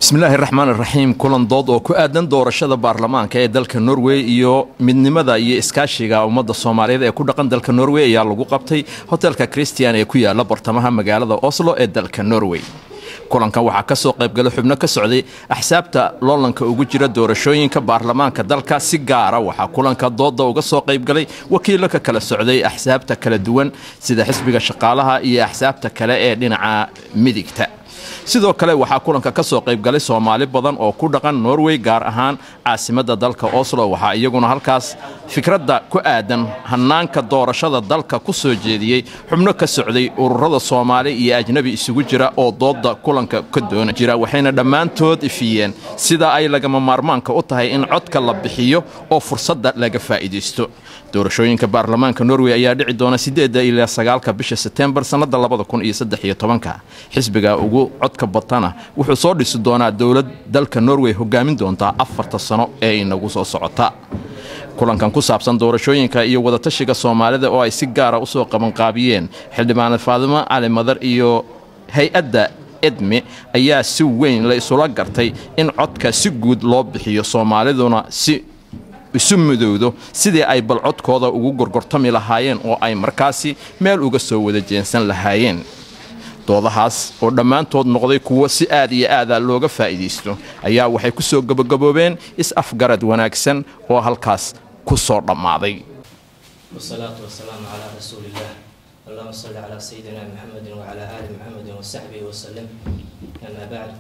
بسم الله الرحمن الرحيم كلن dood oo ku aadan doorashada baarlamaanka ee dalka Norway iyo midnimada iyo iskaashiga ummadda Soomaaliyeed ee ku dhaqan dalka Norway ayaa lagu qabtay hotelka Christian ee ku yaala bartamaha magaalada Oslo ee dalka Norway. kulankan waxa ka soo qayb galay xubno ka socday axsaabta loolanka ugu jira doorashooyinka baarlamaanka dalka si gaar ah waxa kulanka dooda uga soo qayb galay wakiilo ka kala socday axsaabta kala duwan sida xisbiga shaqaalaha iyo axsaabta kale ee dhinaca midigta. sidoo kale waxa kulanka ka soo qayb galay Soomaali badan oo ku dhaqan Norway gaar ahaan caasimada dalka Oslo waxa iyaguna halkaas fikradda ku aadan hanaanka doorashada dalka ku soo jeediyay xubno ka socday ururada Soomaali iyo ajnabi isugu jira oo dooda kulanka ka doona jira waxayna dhamaantood ifiyeen sida ay lagama maarmaanka u tahay in codka la bixiyo oo fursadda laga faa'iideysto. doorashooyinka baarlamaanka Norway ayaa dhici doona 8 ilaa 9 bisha September sanada 2013 xisbiga ugu codka batana wuxuu soo dhisi doonaa dawlad dalka Norway hogaamin doonta 4 sano ee inagu soo socota. kulankan ku saabsan doorashooyinka iyo wada tashiga Soomaalida oo ay si gaar ah u soo qaban qaabiyeen xildhibaan Faadimo Ali Madar iyo hay'adda edme ayaa si weyn la isula gartay in codka si guud loo bixiyo Soomaaliduna si isu midowdo sidii ay bal codkooda ugu gorgortami lahaayeen oo ay markaasi meel uga soo wada jeensan lahaayeen. doodahaas oo dhamaantood noqday kuwa si aad iyo aad looga faa'iideysto ayaa waxay ku soo gabagaboobeen is-afgarad wanaagsan oo halkaas ku soo dhamaaday. والصلاة والسلام على رسول الله اللهم صل على سيدنا محمد وعلى آل محمد وصحبه وسلم. أما بعد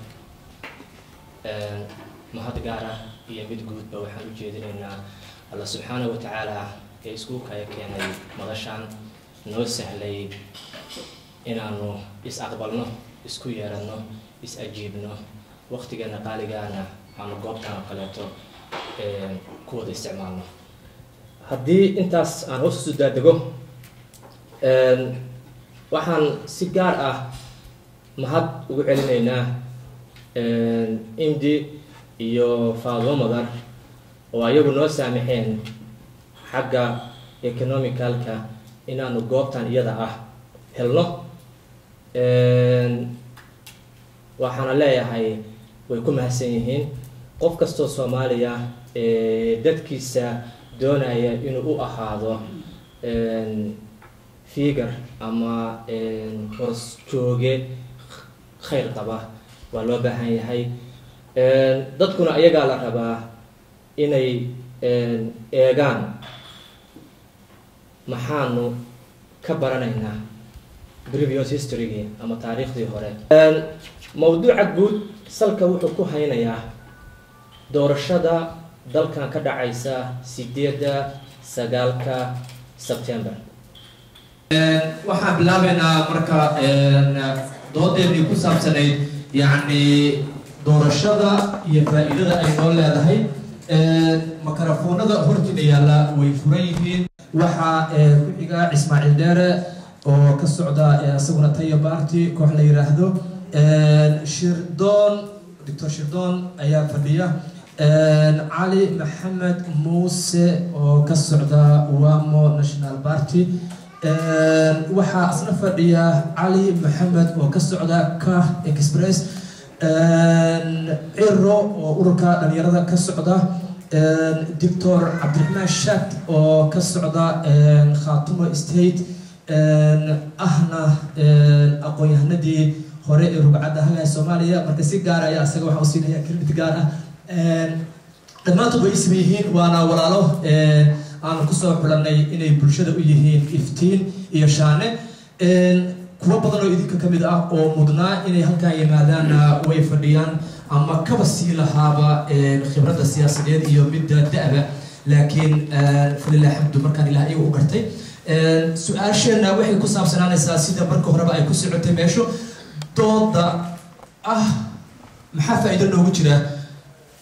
mahad gaar ah iyo mid guudba waxaan u jeedinaynaa Allah subhanahu wa ta'ala ee isku keenay madashan noo sahlay inaanu is aqbalno isku yeerano is ajiibno waqtigeena qaaligaana aanu goobtan kaleeto ku wada isticmaalno. haddii intaas aan hoos u daadego waxaan si gaar ah mahad ugu celinaynaa Indi iyo Faadimo Madar oo ayagu noo saamaxeen xagga economicalka inaanu goobtan iyada ah helno. waxaana leeyahay way ku mahadsan yihiin qof kastoo Soomaaliya dadkiisa doonaya inuu u ahaado figure ama hoos jooge khayr qaba waa loo baahan yahay. dadkuna ayaga la rabaa inay eegaan maxaanu ka baranaynaa previous history ama taariikhdii hore. mawduuca guud salka wuxuu ku haynayaa doorashada dalkan ka dhacaysa 8-9 September. waxaan bilaabaynaa marka doodeedii ku saabsanayd yani doorashada iyo faa'iidada ay noo leedahay. makarafoonada hortiina yaala way furan yihiin. waxaa ku xiga Ismaaciil Dheere oo ka socda asaguna Taya Party koox la yiraahdo. Shirdoon Dr. Shirdoon ayaa fadhiya. Ali Maxamed Muuse oo ka socda Wamo National Party. waxaa asna fadhiya Ali Maxamed oo ka socda Ka Express. Ciro oo ururka dhalinyarada ka socda. Dr. Cabdiraxmaan Shaad oo ka socda Khaatumo State. ahna aqoon-yahanadii hore ee rugcadda hagaha Soomaaliya marka si gaar ah asaga waxa uu siinayaa credit gaar ah. dhammaantood way isma yihiin waana walaalo aan ku soo xulanay inay bulshada u yihiin iftiin iyo shaane. kuwa badan oo idinka kamid ah oo mudnaa inay halkaan yimaadaan way fadhiyaan ama kaba sii lahaaba khibradda siyaasadeed iyo midda da'ba laakiin falilah hamdu markaan ilaahay u gartay. su'aasheena waxay ku saabsanaanaysaa sida marka horeba ay ku socotay meesho dooda ah maxaa faa'iido noogu jira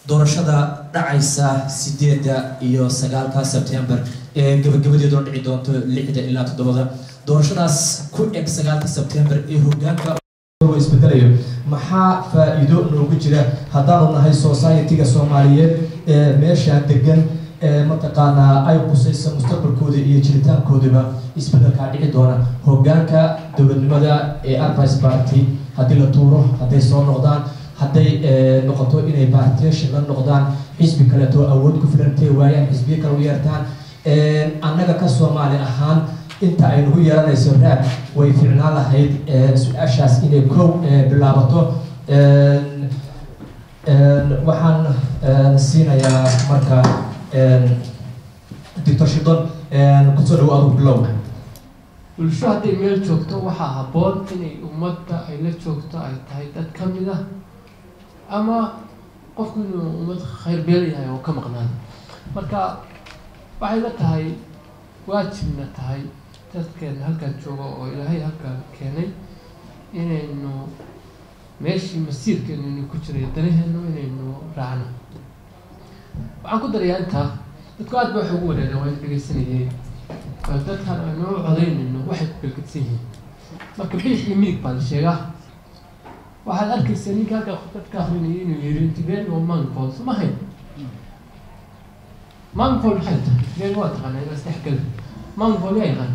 doorashada dhacaysa 8 iyo 9 September ee gabagabadeedu dhici doonto 6 ilaa 7. doorashadaas ku eg 9 September ee hoggaanka oo isbedelayo maxaa faa'iido noogu jira haddaanu nahay society-ga Soomaaliyeed ee meesha degan mataqaana ay qusayso mustaqbalkooda iyo jiritaankoodaba isbedelka dhici doona. hoggaanka dowladnimada ee Arvice Party haddii la tuuro hadday soo noqdaan hadday noqoto inay partition la noqdaan xisbi kaleeto awood ku filantay waayaan xisbiyo kale u yeertaan annaga ka Soomaali ahaan inta ay nagu yeelanayso raad way fiicnaan lahayd su-aashaas inay kow bilaabato waxaan siinayaa marka Dr. Shidon kusoo dhawaado bilow bulsho hadday meel joogto waxaa habboon inay ummadda ay la joogto ay tahay dad ka mid ah ama qofku inuu ummad khayr beel yahay oo ka maqnaan marka waxay la tahay waajibna tahay dadkeena halkan jooga oo ilaahay halkan keenay inaynu meeshii masiirkeenu inuu ku jiray danaheenu inaynu raacno waxaan ku darayaa intaa dadku aad ba wax ugu wareereen waa dhegeysanayay dadkan aynu u codaynayno waxay ku kalgedsan yihiin marka bidix iyo midig baa la sheegaa waxaad arkaysaa ninka halka dadka akrinayay inuu yiri intigeen oo manfold ma hayn manfold maxay tahay intigeen waa taqaanaa in la isdhexgalo manfold yaa yaqaan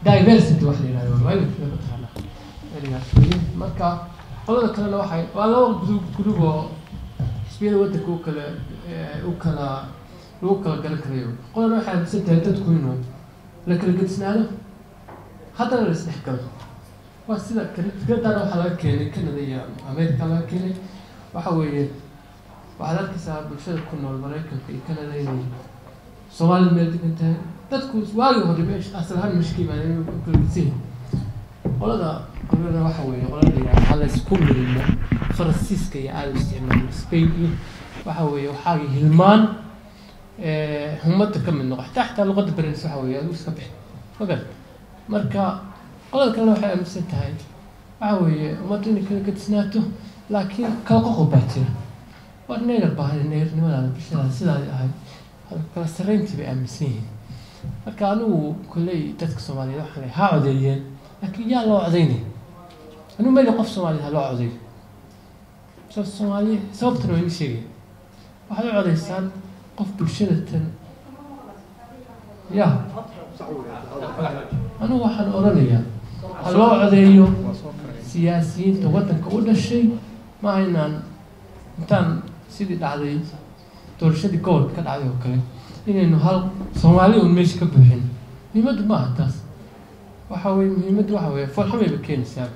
diversity wax la yidhahdo waa inay kala taqaanaa erigaas marka qolada kalena waxay waa laba group oo xisbiyada waddanka u kala lagu kala garan karayo qolana waxay aaminsan tahay dadku inuu la kala gedisnaado haddana la isdhexgalo waa sida fikradana waxaa laga keenay Canada iyo America laga keenay waxa weeye waxaad arkaysaa bulshada ku nool Maraykanka iyo Canada inay Soomaali meel degan tahay dadku waagi hore meesha asal ahaan mushkil baa inuu ku kala gedisay qolada waxa weeye qolada waxaa la isku mideeyaa Faransiiska iyo aad isticmaal Spain iyo waxa weeye waxaa hilmaan همت كم من نقطة تحت لغة برنس حوي هذا وش كبح فقط مركا قلنا كنا وحنا مسنت هاي حوي وما تني كنت سناته لكن كلاقه باتر ورنير البحر النير نولا بشلا سلا هاي كلا سرنت بأمسين كانوا كلي تذكر Soomaali وحنا ها عديين لكن يا لو عديني أنا ما يقف Soomaali هلا عدي شوف Soomaali سببتنا وين شيء واحد عديسان قف بالشدة يا أنا واحد أورانيا الله عذيو سياسيين توتن كل شيء ما عنا إنتان سيد العذي تورشدي كود كذا عذي وكله إنه هال Soomaali ونمشي كبحين ميمد ما هتاس وحوي ميمد وحوي فرحمي بكين سام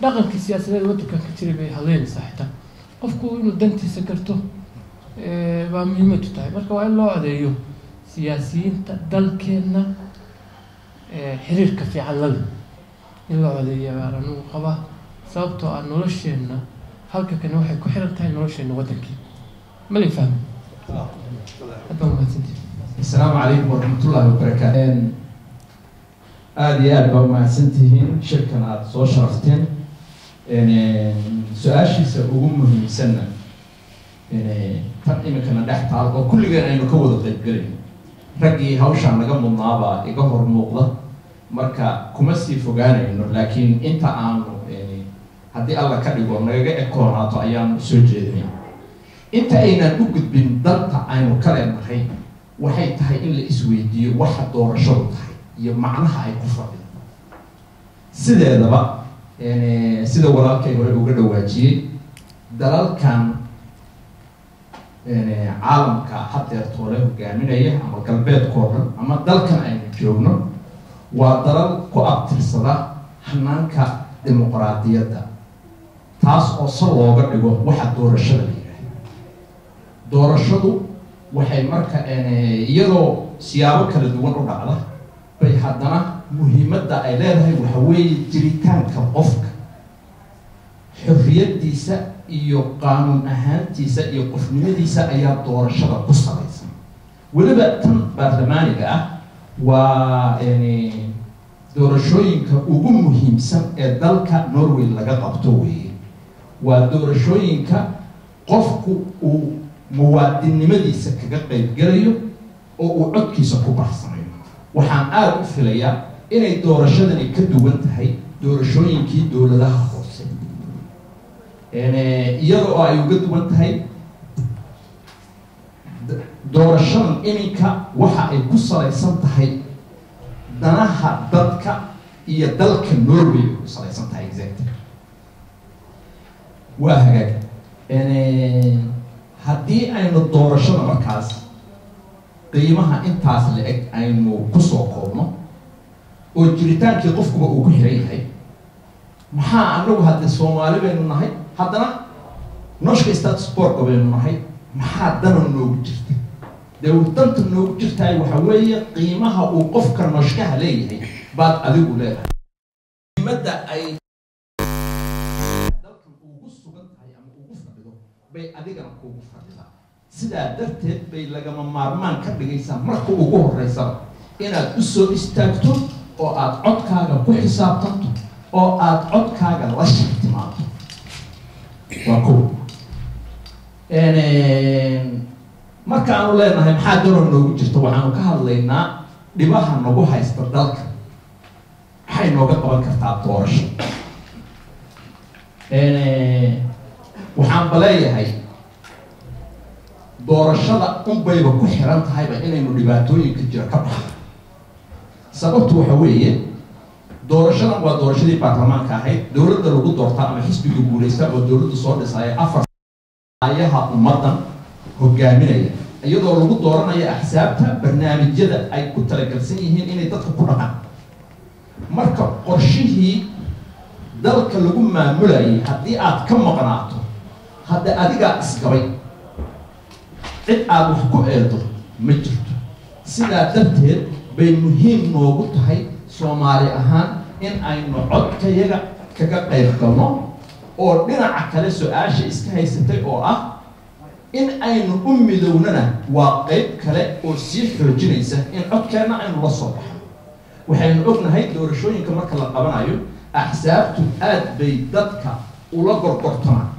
دقن كسياسة الوقت كثير بهالين صحته قفكو إنه دنتي سكرته waa muhiimad tahay marka waa in loo cadeeyo siyaasiyiinta dalkeena xiriirka fiican la leh in loo cadeeyo baan uu qaba sababtoo ah nolosheena halka kan waxay ku xiran tahay nolosheena wadankii ma la fahmo السلام عليكم ورحمة الله وبركاته aad baa mahadsantihiin shirkan aad soo sharafteen su-aashiisa ugu muhiimsanna tan imikana dhex taal oo kulligeen aynu ka wada qaybgalayno raggii hawshaan laga mudnaabaa iga hor muuqda marka kuma sii fogaanayno laakiin inta aanu haddii alla ka dhigo nagaga ekoonaato ayaanu soo jeedinay inta aynaan u gudbin dalta aynu ka leenahay waxay tahay in la isweydiiyo waxa doorashadu tahay iyo macnaha ay ku fadhido sideedaba sida walaalkay hore uga dhawaajiyey dalalkan caalamka hadeertoole hogaaminaya ama galbeedkoo dhan ama dalkan aynu joogno waa dalal ku abtirsada hanaanka dimuqraadiyadda taas oo sal looga dhigo waxa doorashada la yidhaahdo doorashadu waxay marka iyadoo siyaabo kala duwan u dhacda bay haddana muhiimadda ay leedahay waxa weeye jiritaanka qofka xorriyadiisa iyo qaanuun ahaantiisa iyo qofnimadiisa ayaa doorashada ku salaysan weliba tan baarlamaaniga ah waa doorashooyinka ugu muhiimsan ee dalka Norway laga qabto weeye waa doorashooyinka qofku uu muwaadinimadiisa kaga qaybgalayo oo uu codkiisa ku baxsanayo waxaan aad u filayaa inay doorashadani ka duwan tahay doorashooyinkii dowladaha hoose iyadoo ay uga duwan tahay doorashadan iminka waxa ay ku salaysan tahay danaha dadka iyo dalka Norway ku salaysan tahay exactly وهاجك haddii aynu doorashada markaas qiimaha intaas la-eg aynu kusoo koobno oo jiritaankii qofkuba uu ku xiran yahay maxaa anagu hadda Soomaali baynu nahay haddana noshka status quo baynu nahay maxaa dana noogu jirta dawladda noogu jirtay waxa weeye qiimaha uu qofka noshkaha leeyahay baad adigu leedahay qiimada ay dalkan ugu sugan tahay ama ugu fadhido bay adigana kugu fadhidaa sidaa darteed bay lagama maarmaan ka dhigaysaa marka ugu horeysa inaad u soo istaagto oo aad codkaaga ku xisaabtanto oo aad codkaaga la shaqtimaado waa cool marka aanu leenahay maxaa dano noogu jirta waxaanu ka hadlaynaa dhibaha nagu haysta dalka maxay nooga qaban kartaa doorasho waxaan baleeyahay doorashada unbayba ku xiran tahayba inaynu dhibaatooyinka jira ka baxo sababtu waxa weeye doorashadan waa doorashadii baarlamaanka ahayd dowladda lagu doortaa ama xisbiga guuleysta oo dowladda soo dhisay afar ayaha ummadan hogaaminaya iyadoo lagu dooranayo axsaabta barnaamijyada ay ku talagalsan yihiin inay dadka ku dhaqaan marka qorshihii dalka lagu maamulayay haddii aad ka maqnaato hadda adigaa isgabay cid aad wax ku eedo ma jirto sidaa darteed bay muhiim noogu tahay Soomaali ahaan in aynu codkayaga kaga qayb galno oo dhinaca kale su'aasha iska haysatay oo ah in aynu u midownana waa qayb kale oo sii xoojinaysa in codkeena aynu la soo baxo waxaynu ognahay doorashooyinka marka la qabanayo axsaabtu aad bay dadka ula gorgortamaan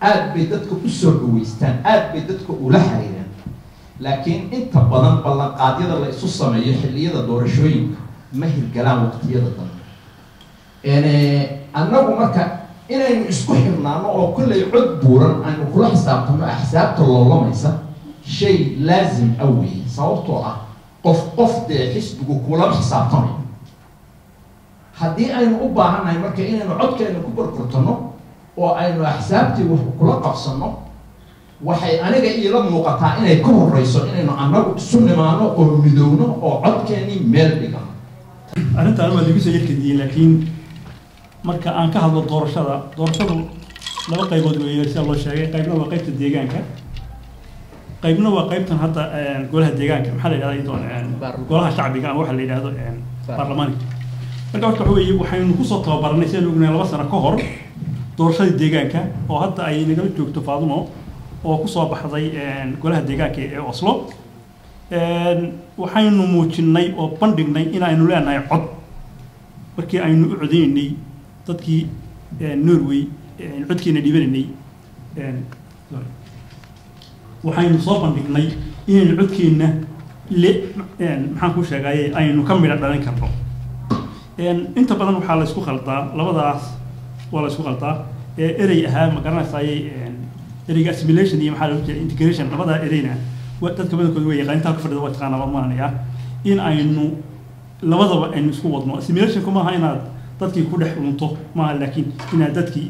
aad bay dadka u soo dhaweystaan aad bay dadka ula xiriiraan laakiin inta badan ballanqaadyada la isu sameeyo xilliyada doorashooyinka ma hirgalaan waqtiyada dambe annagu marka inaynu isku xirnaano oo kullay cod buuran aynu kula xisaabtano axsaabta loolamaysa shay laazim awey sababtoo ah qof dee xisbigu kula xisaabtamayo haddii aynu u baahannahay marka inaynu codkeena ku gorgortano oo aynu axsaabtii wax kula qabsano waxay aniga iila muuqataa inay ka horeyso inaynu annagu isu nimaano oo midowno oo codkeenii meel dhigano arrintaan waa lagu soo yarkadiyey laakiin marka aan ka hadlo doorashadu laba qaybood weeye sida loo sheegay qaybna waa qaybta deegaanka qaybna waa qaybtan hadda golaha deegaanka maxaa la yidhahdaa golaha shacbiga ama waxa la yidhaahdo baarlamaanka marka horta waxa weeye waxaynu kusoo tababaranay sidaan ognahay 2 sano ka hor doorashada deegaanka oo hadda ay nagala joogto Faadumo oo kusoo baxday golaha deegaanka ee Oslo waxaynu muujinay oo bandhignay in aynu leenahay cod markii aynu u codeynay dadkii Norway codkiina dhibanay waxaynu soo bandhignay in codkiina maxaan ku sheegay aynu ka midha dhalin karno inta badan waxaa la isku khaldaa labadaas waa la isku khaldaa erey ahaa ma garanaysaay ereyga assimilation iyo maxaa la yidhahdaa integration labada ereyna dadka badankooda way yaqaan inta ka fadhida waa taqaanaa maanaya in aynu labadaba aynu isku wadno assimilation kuma aha inaad dadkii ku dhex lunto maaha laakiin inaad dadkii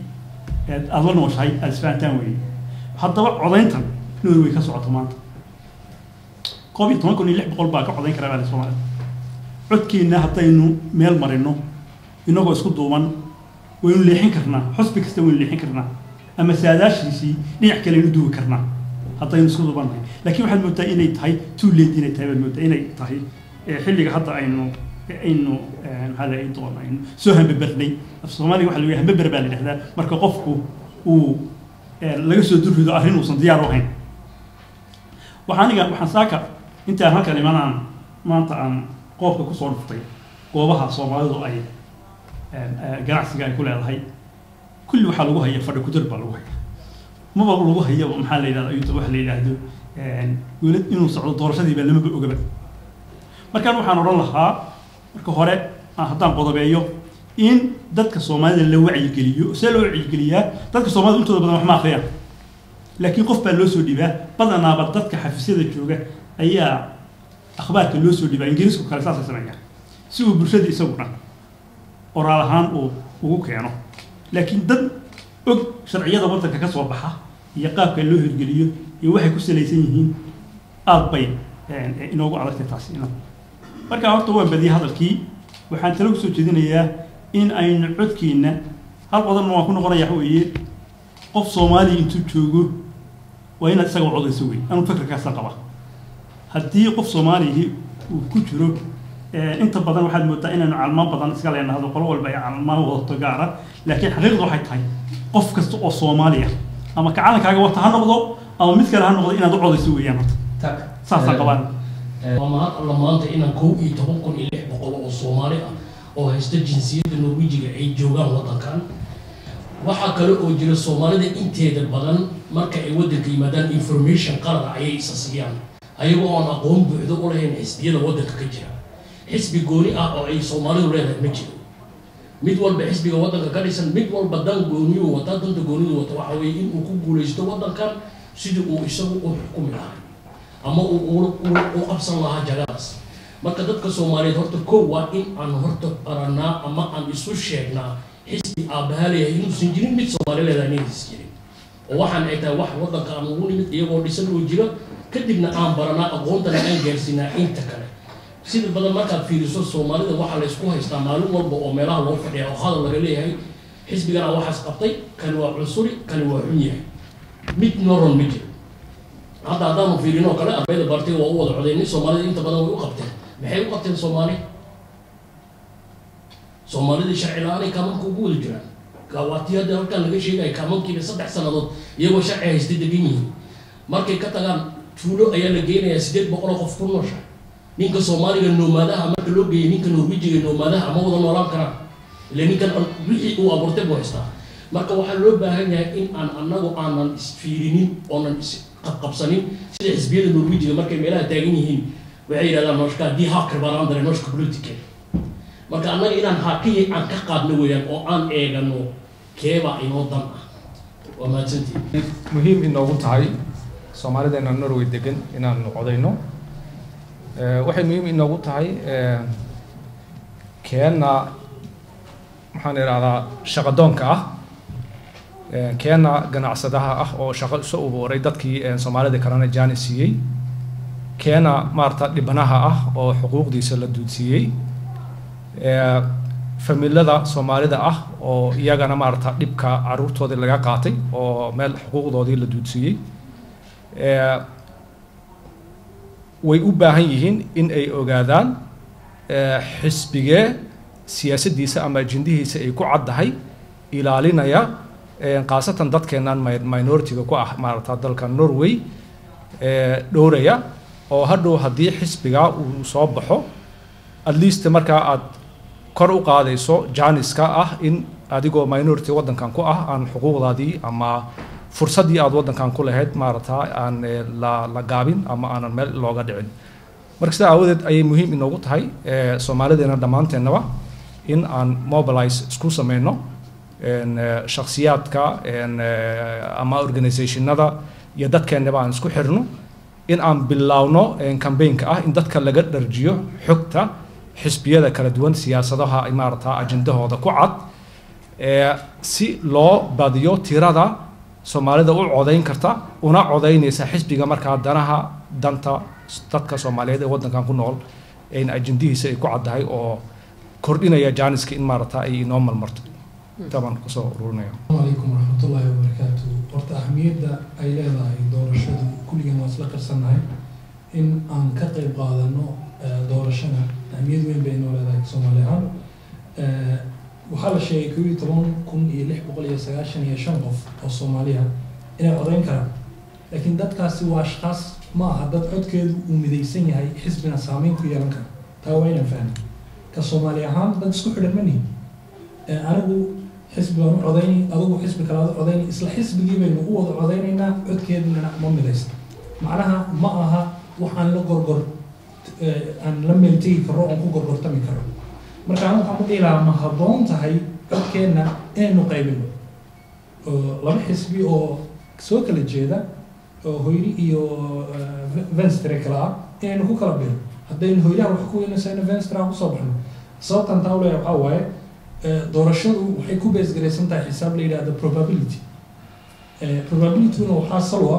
aad la nooshahay aad isfahantaan weeye haddaba codayntan Norway ka socoto maanta 16,600 baa ka codayn karaa baa Soomaaliya codkiina haddaynu meel marino inagoo isku duuban waynu leexin karnaa xusbi kasta waynu leexin karnaa ama saadaashiisii dhinac kale inuu duwi karnaa haddaynu isku duubannahay laakiin waxaad moodaa inay tahay too late inay tahay baad moodaa inay tahay xilliga hadda aynu maxaa la yidhi doonaa aynu soo hambabernay af Soomaaliga waxa la yidhaahdaa hambaber baa la yidhaahdaa marka qofku uu laga soo durrido arrin uusan diyaar u ahayn waxaan saaka intaan halkan imanaan maanta aan qoofka ku soo dhuftay goobaha Soomaalidu ay ganacsiga ay ku leedahay kulli waxaa lagu hayaa fadhi ku dir baa lagu hayaa maba lagu hayo maxaa la yidhahdaa ayuu waxa la yidhaahdo dowlad inuu socdo doorashadii baa lama ogaba markaan waxaan oran lahaa marka hore haddaan qodobeeyo in dadka Soomaalida la wacyigeliyo see loo wacyigeliyaa dadka Soomaalida intooda badan wax ma akhriyaan laakiin qof baa loo soo dhibaa badanaaba dadka xafiisyada jooga ayaa akhbaarka loo soo dhibaa ingiriisku kale saasay sameeyaan si uu bulshada isaguna oraal ahaan uu ugu keeno laakiin dad og sharciyada waddanka ka soo baxa iyo qaabka loo hirgeliyo iyo waxay ku salaysan yihiin aad bay inoogu adagtay taasi marka horta waan badiyay hadalkii waxaan talo kusoo jeedinayaa in aynu codkiina hal qodob waan ku noqonayaa weeye qof Soomaali intuu joogo waa in isaga codayso weey anu fikirkaas qaba haddii qof Soomaali uu ku jiro inta badan waxaad moodaa inaanu calmaan badan iska leenahay qolo walba ay calmaan wadato gaara laakiin xaqiiqdu waxay tahay qof kasta oo Soomaali ah ama kacaankaaga wata ha noqdo ama mid kale ha noqdo inaad u codayso weeyaan horta saasa qabaan alla maanta inaan 11,600 oo Soomaali ah oo haysta jinsiyadda Norwegiga ay joogaan waddankan waxa kale oo jira Soomaalida inteeda badan marka ay waddanka yimaadaan information qalad ay isasiyaan ayagoo aan aqoon buuxda u lahayn xisbiyada waddanka ka jira xisbi gooni ah oo ay Soomaalidu leedahay ma jiro mid walba xisbiga waddanka ka dhisan mid walba dan gooni oo wata danta gooni wata waxa weeye in uu ku guuleysto waddankan sidii uu isagu u xukumi lahaa ama uu qabsan lahaa jagadaas marka dadka Soomaaliyeed horta koow waa in aan horta baranaa ama aan isu sheegnaa xisbi aabahalaya inuusan jirin mid Soomaali leedahay inaysan jirin oo waxaan ay tahay wax waddanka aan ugu nimid iyagoo dhisan oo jira kadibna aan baranaa aqoontana aan gaarsiinaa inta kale sida badan markaad fiiriso Soomaalida waxa la isku haystaa maalin walba oo meelaha loo fadhiyo oo hadal laga leeyahay xisbigana waxaas qabtay kan waa cunsuri kan waa xun yahay mid noron ma jiro hadda haddaan fiirino kale ardayda bartiga waa u wada codeynay Soomaalida inta badan way u qabteen maxay u qabteen Soomaalida sharci la'aan ay kaamanka ugu wada jiraan gawaatiyada halkan laga sheegay kaamankiina 3 sanadood iyagoo sharci haystay degan yihiin markay ka tagaan tuulo ayaa la geenayaa 800 qof ku noosha ninka Soomaaliga nomaadaha marka loo geeyay ninka Norwegiga nomaadaha ama wada noolaan karaan ilaa ninkan wixii uu abuurtay buu haystaa marka waxaa loo baahan yahay in aan annagu aanan isfiirinin oonan qabsanin sida xisbiyada Norwegiga markay meelaha taagan yihiin waxay yiraahdaan nooshka di hacker baan daray nooshka politika marka annaga inaan hakiye aan ka qaadno weeyaan oo aan eegano keeba inoo dan ah waa mahadsantihiin muhiim inoogu tahay Soomaalida Norway degan inaan codayno waxay muhiim inoogu tahay keena maxaan iraahdaa shaqadoonka ah keena ganacsadaha ah oo shaqo soo ubuuray dadkii Soomaalida kalena jaanisiiyay keena maarta dhibanaha ah oo xuquuqdiisa la duudsiiyay familada Soomaalida ah oo iyagana maarta dhibka caruurtooda laga qaatay oo meel xuquuqdoodii la duudsiiyay way u baahan yihiin in ay ogaadaan xisbigee siyaasaddiisa ama ajendihiisa ay ku caddahay ilaalinaya qaasatan dadkeenan minority-ga ku ah maarata dalka Norway dhowraya oo hadhow haddii xisbiga uu soo baxo at least markaa aad kor u qaadayso jaaniska ah in adigoo minority waddankan ku ah aan xuquuqdaadii ama fursadii aad waddankan ku lahayd maarata aan la gaabin ama aanan meel looga dhicin marka sidaa aawadeed ayay muhiim inoogu tahay Soomaalideena dhammaanteennaba in aan mobilize isku sameyno shakhsiyaadka ama organizationada iyo dadkeennaba aan isku xirno in aan bilaawno campaign-ka ah in dadka laga dharjiyo xogta xisbiyada kala duwan siyaasadaha ay maarata ajendahooda ku cad si loo badiyo tirada Soomaalida u codayn karta una codaynaysa xisbiga markaa danta dadka Soomaaliyeed ee waddankan ku nool in ajendihiisa ay ku caddahay oo kordhinaya jaaniska in maarata ay inoo malmarto taban kusoo ururinayo alaykum warahmatullahi wabarakatuh horta ahmiyadda ay leedahay doorashadu kulligan waa isla qarsanahay in aan ka qayb qaadano doorashada ahmiyad weyn bay noo leedahay Soomaali ahaan waxaa la sheegay 11,695 qof oo Soomaaliya inay codayn karaan laakiin dadkaasi waa ashqaas ma aha dad codkeedu uu midaysan yahay xisbina saameyn ku yeelan kara taa waa inaan fahno ka Soomaali ahaan dad isku xidhan ma nihin anigu xisbi baan u codaynay adigu xisbi kale aad codaynay isla xisbigii baynu u wada codaynaynaa codkeeduna ma midaysan macnaha ma aha waxaan la gorgor aan la meeltegi karo oon ku gorgortami karo marka aan waxaan ku dhihi lahaa ma habboon tahay codkeenna inaynu qaybino laba xisbi oo soo kala jeeda oo hoyri iyo Venstre kala ah inaynu ku kala biro haddaynu hoyraha wax ku weynaysa in Venstre ku soo baxno sababtan taa u leeyahay waxaa waaye doorashadu waxay ku bees garaysan tahay xisaab la yidhaahdo probability probability-na waxaa salwa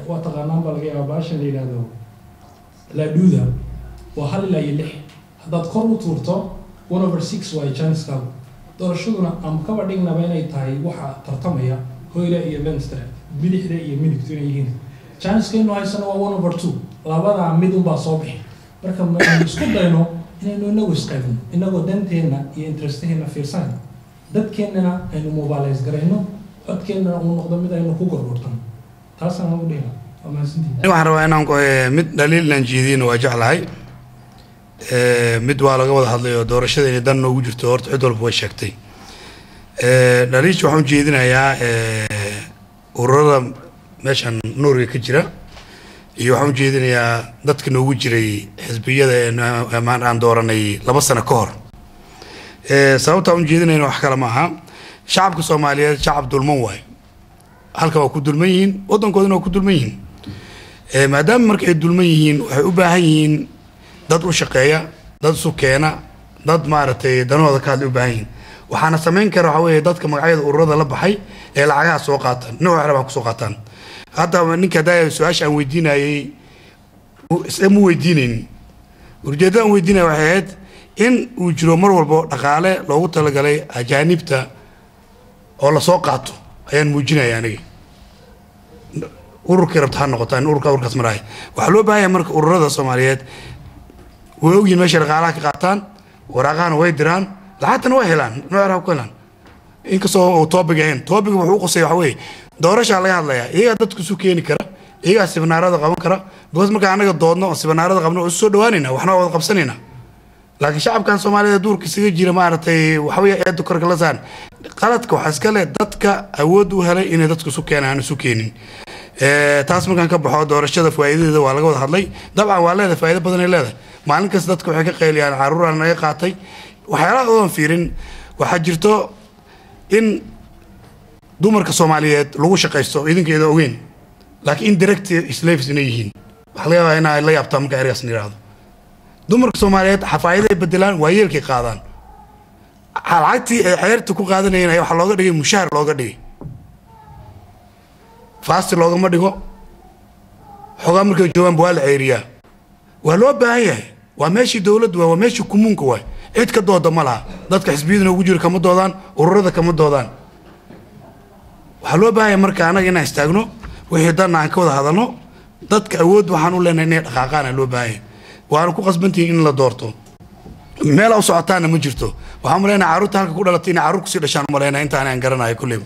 waa taqaanaan baa laga yaabaa baashan la yidhaahdo laadhuuda waa 1 ilaa 6 haddaad kor u tuurto 1/6 waayo chanskaagu doorashaduna ama kaba dhignaba inay tahay waxa tartamaya hoyla iyo venstre bidixda iyo midigtu inay yihiin chanskeennu haysana waa 1/2 labadaa mid unbaa soo bixi marka ma isku dayno inaynu inagu isqaybno inagoo danteenna iyo interestaheenna fiirsan dadkeennana aynu mobilize garayno codkeennana uu noqdo mid aynu ku gorgortano taasaan ugu dhihi waxaan rabaa inaan mid dhaliilan jeedin waa jeclahay mid waa laga wada hadlay oo doorashada inay dan noogu jirto horta cid walba way sheegtay dhaliisha waxaan jeedinayaa ururada meeshan Norway ka jira iyo waxaan jeedinayaa dadka noogu jiray xisbiyada ee aan dooranay 2 sano ka hor sababta aan jeedinayno wax kale ma aha shacabka Soomaaliyeed shacab dulman waay halka waa ku dulman yihiin wadankooduna waa ku dulman yihiin maadaama marka ay dulman yihiin waxay u baahan yihiin dad u shaqeeya dad isu keena dad maaragtay danooda ka hadlay u baahan yihiin waxaana samayn kara waxa weeye dadka magacyada ururada la baxay ee lacagaha soo qaataan nooc waxba ku soo qaataan hadda ninka daaya su'aasha aan weydiinayay isma weydiinayn ujeedada aan weydiinay waxay ahayd in uu jiro mar walba dhaqaale loogu talagalay ajaanibta oo la soo qaato ayaan muujinaya aniga ururka rabta noqotaan ururkaas maraay waxa loo baahan yahay marka ururada Soomaaliyeed way ogyiin meesha dhaqaalaha ka qaataan waraaqana way diraan lacagtana way helaan nooca ku helaan inkastoo topic wuxuu u qosay waxa weeye doorasho laga hadlayaa iyaga dadku soo keeni kara iyaga sibnaarada qaban kara because marka anaga doodno oo sibnaarada qabno oo soo dhawaanayna waxna wada qabsanayna laakiin shacabkan Soomaaliyeed duurka isaga jira maartay waxa weeye eed korka la saan qaladka waxa iska leh dadka awood u helay inay dadku soo keenaan soo keenin taas markaan ka baxo doorashada faa'iidadeeda waa laga wada hadlay dabcan waa leedahay faa'iido badan ay leedahay maalin kasta dadku waxay ka qeyliyaan caruuraan ay qaatay waxyaalaha oo fiirin waxa jirto in dumarka Soomaaliyeed lagu shaqeysto idinkeeda ogeyn laakiin indirect slaves inay yihiin waxa laga yaabaa inay la yaabtaan marka ergaas niraado dumarka Soomaaliyeed xafaayiday bedelaan waayeelkay qaadaan lacagtii ay xeerta ku qaadanayeen waxa looga dhigay mushaar looga dhigay faasti loogama dhigo xogaa markay joogaan waa la ceeriyaa waa loo baahan yahay waa meeshii dawladdu waa meeshii kumuunka waay cid ka dooda ma laha dadka xisbiyaduna ugu jira kama doodaan ururada kama doodaan waxaa loo baahan yahay marka anaga inaan istaagno wixii dan aan ka wada hadalno dadka awood waxaan u leenahay inay dhaqaaqaan loo baahan yahay waana ku qasbantihiin in la doorto meel u socotaana ma jirto waxaan maleynayaa carruurta halka ku dhalatay inay carruur kusii dhashaan maleynayaa intaan aan garanayo kulleyba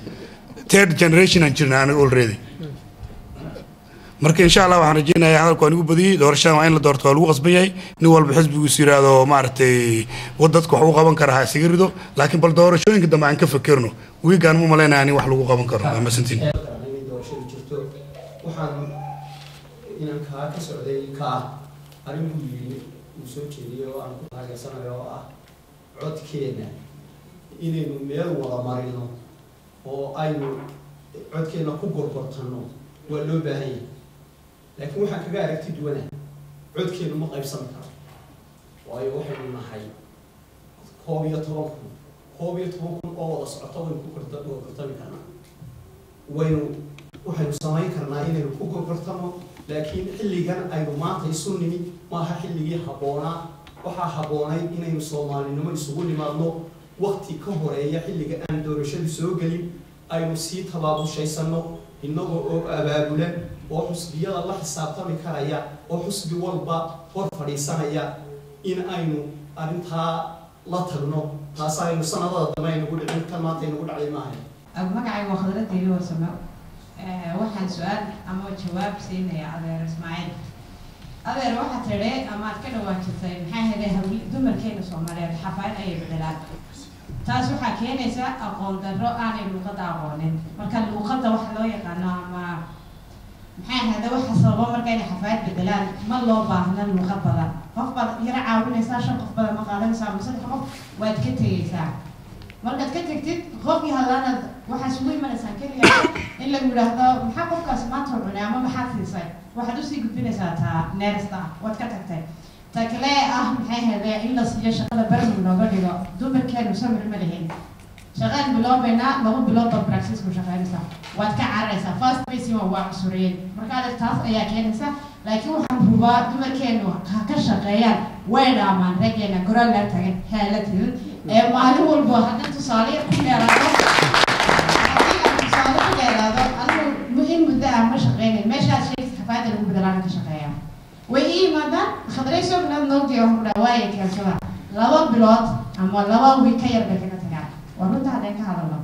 third generation aan jirnaa aniga already marka insha Allah waxaan rajeynayaa hadalku aan ugu badiyay doorashada waa in la doorto waa lagu qasban yahay nin walba xisbigu siraado maartay wadadku wax uu qaban kara ha isaga rido laakiin bal doorashooyinka dambe aan ka fikirno wiigaan ma maleynayaa in wax lagu qaban karo ama santiin doorashada jirto waxaan inaan ka socday arinku yiri uu soo jeediyo aan ku taageersanayo oo ah codkeena inaynu meel wada marino oo aynu codkeena ku gorgortano waa loo baahan yahay laakiin waxaan kaga aragti duwanaa codkeenu ma qaybsan karo waayo waxaynu nahay 11 oo wada socota waynu ku gorgortami karnaa waxaynu samayn karnaa inaynu ku gorgortano laakiin xilligan aynu maanta isu nimid maaha xilligii habboonaa waxaa habboonayd inaynu Soomaalinimo isugu nimaadno waqti ka horeeya xilliga aan doorashadu soo gelin aynu sii tabaabushaysanno inagoo oo abaabulan oo xusbiyada la xisaabtami karaya oo xusbi walba hor fadhiisanaya in aynu arintaa la tagno taas aynu sanadada dambe aynu dhicin kan maanta aynu dhacay maahay magacayga waa khadradeyda warsamo waxaan su'aal ama jawaab siinaya adeer Ismaaciil adeer waxa tiri ama aad ka dhawaajisay maxay helay dumarkeena Soomaaliyeed xafaayad ay bedelaan taas waxaa keenaysa aqoon darro aanay luqadda aqoonin marka luqadda waxa loo yaqaano ama maxay helay waxa sababa marka ay xafaayad bedelaan ma loo baahna luqad badan qof baad yara caawinaysaa shan qof badan ma qaadanaysaa ama saddex qof waad ka tegaysaa markaad ka tagtid qofkii hadlaanad waxaa isugu imanaysaa keliya in lagu yidhaahdo maxaa qofkaas maanta cunay ama maxaad siisay waxaad usii gudbinaysaa taa neersta waad ka tagtay تكلي maxay heday in la siiyo shaqada barnaamij looga dhigo dumarkeenu samir ma lahayn shaqada bilowbayna laba bilood oo practice ku shaqaynaysa waad ka cararaysaa first base waa cusuriyeen marka taas ayaa keenaysa laakiin waxaan hubaa dumarkeenu ka shaqeeyaan way dhaamaan raggeena goral la tagan heelatin maalin walba hadda tusaale ku dheeraado anigu muhiim muddo aan ma shaqeynin meeshaas shay xafaada lagu bedelaan ka shaqeeya way iimaadaan khadrayso binaad noogtii waxaan ku dhawaayay keensada laba bilood ama laba wiil ka yar bay kaga tagaan waa runta haddeen ka hadalno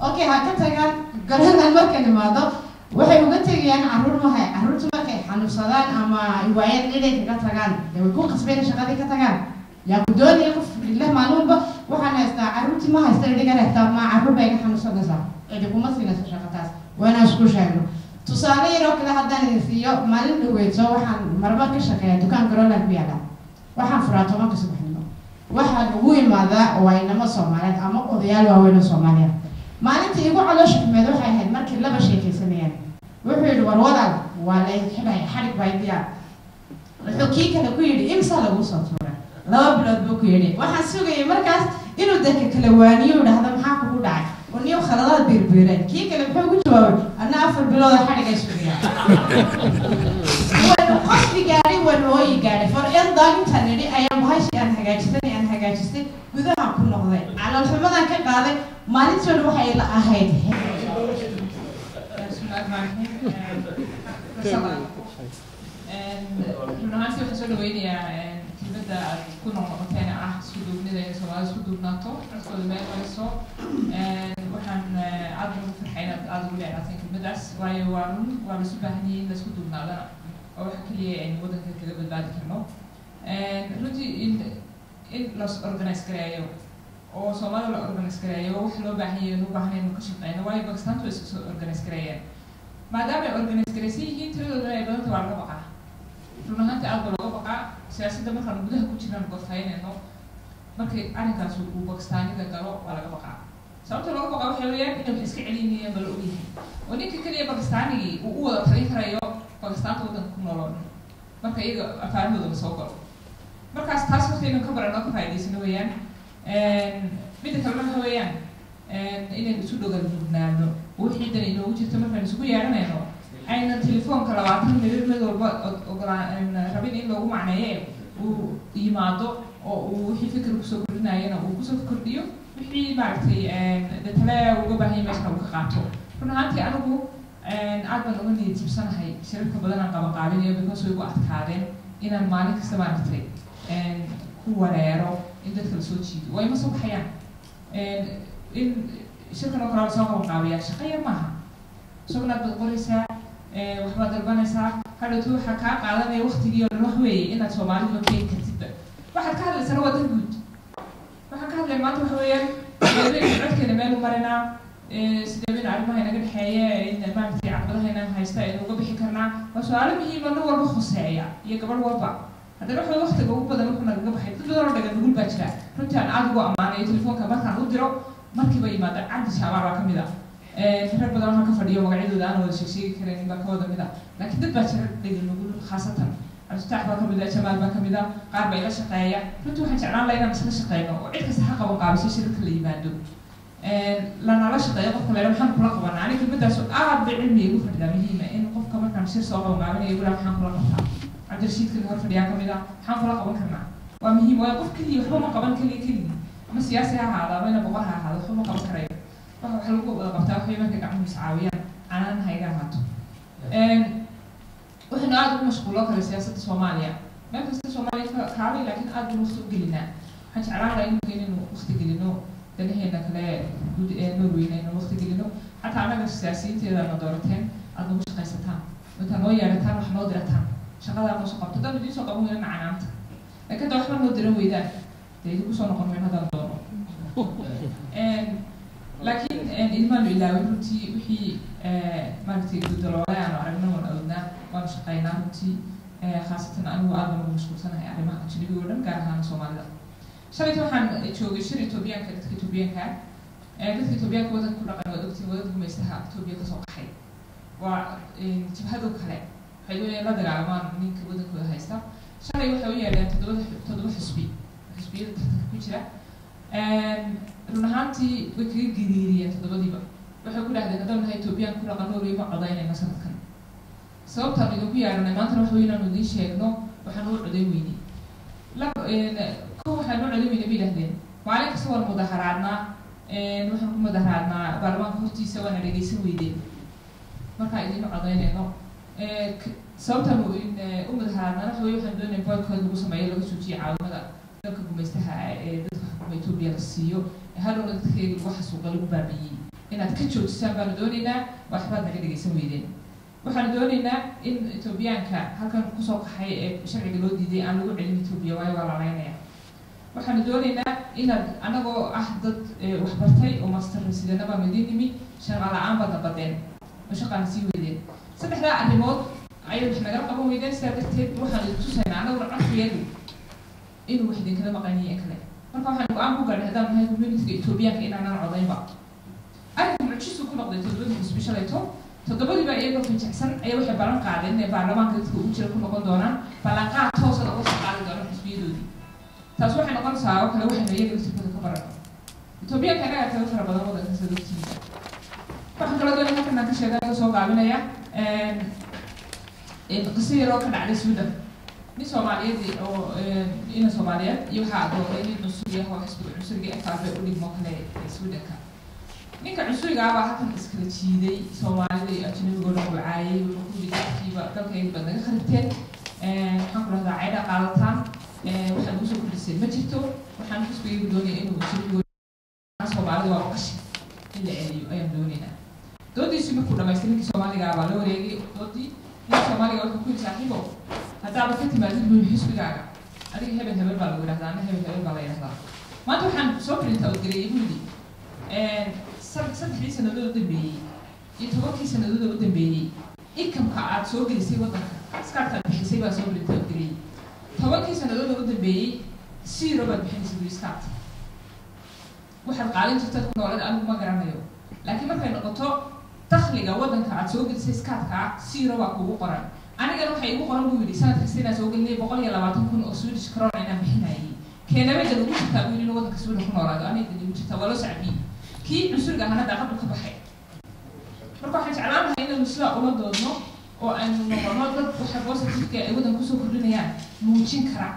okay ha ka tagaan garadan markay imaado waxay uga tegayaan carruurtu markay xanuunsadaan ama riwaayad inay kaga tagaan dee way ku qasbayna shaqadii ka tagaan yaa ku doonaya qof illah maalinba waxaan haystaa carruurtii ma haysta idhigan haystaa ma carruur bay ka xanuunsanaysaa cidi kuma siinayso shaqataas waana isku sheegno tusaale yaroo kale haddaan idin siiyo maalin dhaweyso waxaan marba ka shaqeeya dukaan garoland ku yaala waxaan furaa 10 subaxnimo waxaan ugu imaadaa waa inamo Soomaaliyeed ama odayaal waaweyn oo Soomaaliyeed maalintii igu caloosha xumeed waxay ahayd markii laba sheekaysanayeen wuxuu yidhi war walaal waa la xidhay xarig baa diyaar wuxuu kii kale ku yidhi imsa lagu soo tuuray laba bilood buu ku yidhi waxaan sugayay markaas inuu dadka kala waaniyo idhaahdo maxaa kugu dhacay ونيو خلطات بيربيرين كي كلام حقو جواب أنا أفر بلوضة حاجة يسويها والقص بيجاري والوي جاري فريان ضاقم تنري أيام بهاش أنا هجاجتني أنا هجاجتني وده هكون نقضي على الحمد أنا كقاضي ما نتسولف حي لا أهيد runaaantii waxaan soo dhaweynayaa kelmadda aad ku noqoteen isku duubnida in Soomaaliya isku duubnaato codkooda meel hayso waxaan aad ugu farxay inaad aad ugu leedahay kelmaddaas waayo waa run waa la isu baahan yahay in la isku duubnaadana oo waxa keliya aynu waddanka kaga badbaadi karno runtii in la organise gareeyo oo Soomaalida la organise gareeyo wax loo baahan yahay inuu baahan inuu ka shaqeyno waayo Pakistaantu way isku organise gareeyeen maadaama ay organise gareysan yihiin tiradooda ay badanta waa laga baqaa runahaantii aad baa looga baqaa siyaasadda markaan gudaha ku jiraan gorfaynayno markay arrinkaas uu Pakistaanida galo waa laga baqaa sababta looga baqaa waxay weeyaan inay wax iska celinayaan bal ogyahay oo ninka kaliya Pakistaanigii uu u wada talin karayo Pakistaanta waddanka ku nool marka iyaga afaarahooda la soo galo markaas taas hortaynu ka baranoo ka faa'iidaysano weeyaan midda kalena waxa weeyaan inaynu isu dhogal mudnaano wixii dan inoogu jirto markaan isugu yeeranayno aynan telefoonka 20 mirir mid walba rabin in loogu macneeye uu yimaado oo uu wixii fikir kusoo kordhinayana uu kusoo kordhiyo wixii maaragtay detale uga baahan meesha uu ka qaato run ahaantii anigu aad baan uga niyad jabsanahay shirarka badan aan qabanqaabinayo because way igu adkaadeen inaan maalin kasta maaragtay ku wareero in dadka la soo jiido way ma soo baxayaan in shirkan oo kale la soo qabanqaabiyaa shaqo yar maaha sugnaad baad qoraysaa waxbaad dalbanaysaa hadhowtu waxaa kaa qaadanaya waqtigii oo dhan wax weeye inaad Soomaalida ma keeni kartidba waxaad ka hadlaysana waa dan guud waxaan ka hadlay maanta waxa weeyaan codkeena meel u marinaa sidee arrimaha inaga dhexeeya in maaragtay caqabadaha haysta inuu uga bixi karnaa waa su-aalo muhiim ah nin walba khuseeya iyo gabadh walba haddana waxa waqtiga ugu badan wuxuu nagaga baxay dad badan oo dhagan nugul baa jira runtii aan aad ugu ammaanayo telefoonka markaan u diro markiiba yimaada cabdi shaabaar baa ka mid ah rag badan waxaan ka fadhiyo magacyadooda aan wada sheegi karin baa ka wada mid ah laakiin dad baa jira dhagan nugul khaasatan cabditax baa ka mid ah jamaal baa ka mid ah qaar baa ila shaqeeya runtii waxaan jeclaan lahaa inaan isla shaqeyno oo cid kasta ha qaban qaabiso shirka la yimaado lanala shaqeeyo qofka leeyahay waxaan kula qabanaa aniga kelmaddaas aad bay cilmi igu fadhidaa muhiima in qofka markaan shir soo qaban qaabinayo gulaa waxaan kula qabtaa cabdirashiidka hor fadhiyaa ka mid ah waxaan kula qaban karnaa waa muhiim waayo qof keliya waxba ma qaban keligii ama siyaasi ha ahaado ama ina boqor ha ahaado waxba ma qaban karayo waxa lagu wada qabtaa waxay markay gacmuhiisa caawiyaan canaan hayga ahaato waxaynu aad ugu mashquuloo kale siyaasadda Soomaaliya meel kasta Soomaaliya kaabay laakiin aad buu waqti u gelinaa waxaan jeclaan lahaa inaynu waqti gelino danaheena kale guud ee Norway inaynu waqti gelino xataa anaga siyaasiyiinteeda na doorateen aad nagu shaqaysataan inta noo yeerataan wax noo dirataan shaqadaa noo soo qabto dad idiin soo qaban weyna canaanta laakiin hadda waxba noo diran weydaan dee idinku soo noqon weyn haddaan doono laakiin ilmaanu ilaawin runtii wixii maaragtay gudaloole aanu aragno waan awoodnaa waanu shaqaynaa runtii khaasatan anigu aad baan ugu mashquulsanahay arrimaha ajnabiga oo dhan gaar ahaan Soomaalida shalayta waxaan joogay shir Itoobiyaanka dadka Itoobiyaanka waddanka ku dhaqan waa ogtiin waddanka gumaystaha Itoobiya ka soo qaxay waa jabhado kale waxay doonayaan la dagaalamaan ninka waddankooda haysta shalay waxay u yeedheen toddoba xisbiyada tartanka ku jira run ahaantii way kaga giriiriyeen toddobadiiba waxay ku dhahdeen haddaan nahay etoobiyaan ku dhaqan Norway ma codaynayna sanadkan sababtaan idinku yeedhanay maantana waxa weeye inaanu idiin sheegno waxaan u codayn weynay waxaan u codayn weynay bay yidhahdeen maalin kasta waan mudaharaadnaa waxaan ku mudaharaadnaa baarlamaanka hortiisa waana dhegaysan weydeen markaa idiin codaynayno sababtaan u mudaharaadnaa waxa weeye waxaan doonaya boycott lagu sameeyo laga joojiyo caawimada dalka gumaystaha ee dadka xukuma Ethiopia la siiyo hadhowna dadkeega lagu xasuuqa lagu baabi'iyey inaad ka joojisaan baanu doonaynaa waxbaad naga dhegaysan weydeen waxaan doonaynaa in Etoobiyaanka halkan kusoo qaxay ee sharciga loo diiday aan lagu celin Ethiopia waayo waa lalaynaya waxaan doonaynaa inaad anagoo ah dad waxbartay oo master residana baanu idiin nimi shaqa la'aan baadna badeen oo shaqaana sii weydeen saddexdaa arrimood ayay wax nagala qaban weydeen sidaa darteed waxaan idin tusaynaa anaguna codkeedu inuu wax idinkala maqan yahay kale marka waxaan go-aan ku gaadhay haddaan nahay communityga Etoobiyaanka inaanan codaynba arrinka mucjisu ku noqday toddobadii xisbi shalayto toddobadiiba iyagoo finjacsan ayaa waxay ballan qaadeen inay baarlamaanka dadka ugu jira ku noqon doonaan ballanqaad toosana uga soo qaadi doonaan xisbiyadoodii taas waxay noqonaysaa oo kale waxaynu iyaga laftirkooda ka barano Etoobiyaanka anagaa taga fara badan waddanka sida ogtiisa waxaan kaloo doonaya halkan aan ka sheegaa soo gaabinaya qiso yaroo ka dhacday Sweden nin Soomaaliyeed oo ina Soomaaliyeed iyo waxaa adoonay nin cusub ah oo xisbiga cusuriga FAB u dhigmo kale Swedenka ninka cusuriga ah baa halkan iskala jiiday Soomaalida iyo ajnabigooda u caayay wuxuu ku yidhi dadkiiba dalkayga baad naga kharibteen waxaan ku dhahdaa cayda qaadataan waxaan ugu soo kordhiseen ma jirto waxaan xisbigaygu doonaya inuu cusuriga Soomaalida waa qashi in la celiyo ayaan doonaynaa doodiisii markuu dhamaystay ninkii Soomaaliga baa la wareegay doodii ninka Soomaaliga wuxuu ku yidhi saaxiibo haddaaba ka timaadid buu xisbigaaga adiga hebel baa lagu yidhahdaa ana hebel baa la yidhahdaa maanta waxaan soo printa out gareeyay buu yidhi saddexdii sannadood u dambeeyey iyo 10kii sannadood u dambeeyey inkamka aad soo gelisay waddanka iskaartaad bixisay baa soo printa out gareeyay 10kii sannadood u dambeeyey zero baad bixinaysay buu iskaart waxaad qaalin jirtad ku noolada anigu ma garanayo laakiin markay noqoto dakhliga waddanka aad soo gelisay iskaartka zero baa kugu qoran anigana waxay igu qoran buu yidhi sanad kasta inaan soo gelinay 120,000 oo Swedish krona inaan bixinayay keenabada lagu jirtaa buu yidhi inuu waddanka Sweden ku noolaado aniga lagu jirtaa waa loo sacbiyey kii cusuriga ahana daaqadu ka baxay marka waxaan jeclaan lahaa inaynu sidaa ula doodno oo aynu noqono dad waxa positiveka ay waddanka kusoo kordhinayaan muujin kara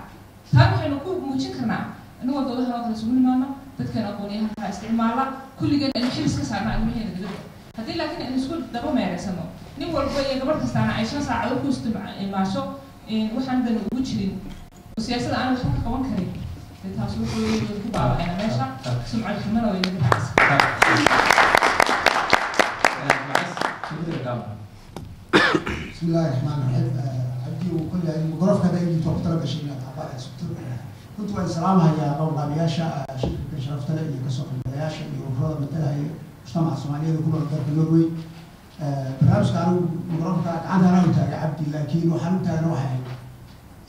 taa waxaynu ku muujin karnaa inagoo doodaha loo kala sugu nimaano dadkan aqoonyahanka isticmaala kulligeen aynu xilis ka saarnaa ilmaheena dabadda haddii laakiin aynu isku daba meereysano nin walba iyo gabadh kastaana ay 5 saacadood ku isticmaasho waxaan dan ugu jirin oo siyaasadda aan waxba ka qaban karin taas wuxuu ku baabaayna meesha sumcad xumana way naga بسم الله الرحمن الرحيم عبدي وكل المقرف كذا يجي توقتنا بشيء تعبان سكتور كنت وين سلامها يا قوم غابياشا شركة شرفتنا اللي كسوق الغابياشا اللي المفروض مثلها مجتمع الصومالي وكل الدرب النرويج برنامج كانوا مقرف عندنا أنا وتاج عبدي لكن وحنت أنا واحد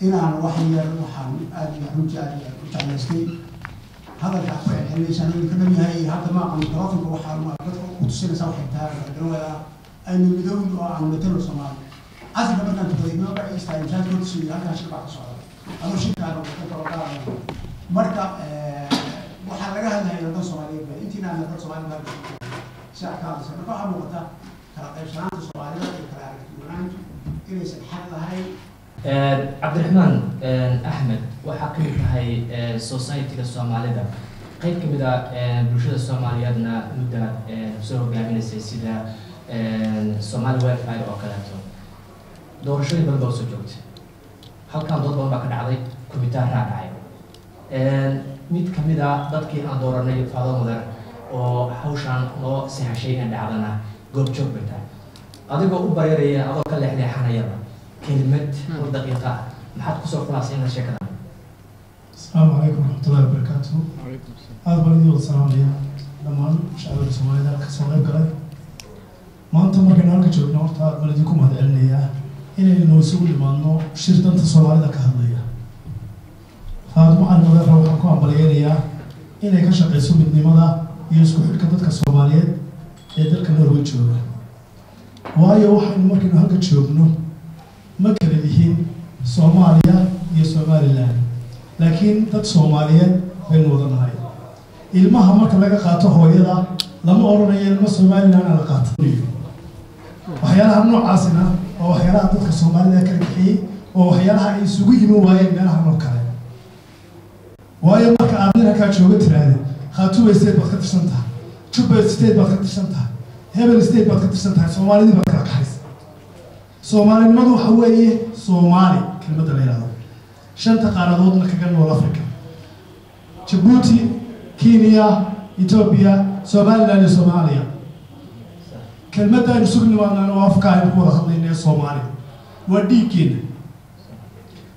أنا واحد وحن أدي رجع وتعلمتني هذا الكافر اللي سنين كنا هي هذا ما عم ترافق وحن ما قلت سوى حتى الدنيا أي من بدون عن مثل الصومال أصلا كمان كنت بقول ما بقى يستعمل جات كنت سوي هذا عشان بعد الصومال أنا شيء كانوا كتوقع مركب وحرجها هذا هي الصومالية أنت نعم الصومالية ما ساعة كذا سنة فهم وقتها كلا شلون الصومالية كلا يونان كل سنة حل هاي عبد الرحمن أحمد وحكيم هاي سوسايتي الصومالية قيد كبدا برشة الصومالية مدة سوق جامعة السياسية Somali Wi-Fi oo kaleeto doorashooyin badan baa soo joogtay halkan dood badan baa ka dhacday kubitaan raacay mid ka mid ah dadkii aan dooranay Faado Mudar oo hawshan loo sahashay in dhacdana goob joog bay tahay adigoo u bareeraya adoo ka leexleexanayaba kelimad oo daqiiqa maxaad ku soo khulaasaynaa sheekada السلام عليكم ورحمة الله وبركاته. هذا بلدي والسلام عليكم. لما شعب الصومالي كسر قلب maanta markaan halka joogno horta baladi ku mahadcelinayaa inaynu isugu dhimaadno shir danta Soomaalida ka hadlaya Faado Mudar waxaan ku ambaleynayaa inay ka shaqeyso midnimada iyo isku xidhka dadka Soomaaliyeed ee dalka Norway jooga waayo waxaynu markaan halka joogno ma kala yihiin Soomaaliya iyo somaliland laakiin dad soomaaliyeed baynu wada nahay ilmaha marka laga qaato hooyada lama oranayo ilmo somaliland la qaato waxyaalaha noocaasina oo waxyaalaha dadka soomaalida kala bixiyey oo waxyaalaha ay isugu yimin waayeen meelahan oo kale waayo marka aad halkaa jooga tiraahdo khaatume state baad ka tirsan tahay jubba state baad ka tirsan tahay hebel state baad ka tirsan tahay soomaalidii baad kala kaxaysa soomaalinimadu waxa weeye soomaali kelmadda la yidhahdo shanta qaaradoodna kaga nool africa jabuuti kenya ethiopia somaliland iyo soomaaliya kelmadda aynu sugu nimaadnaan oo afka aynu ku wada hadlayna ee soomaali waa dhiiggeena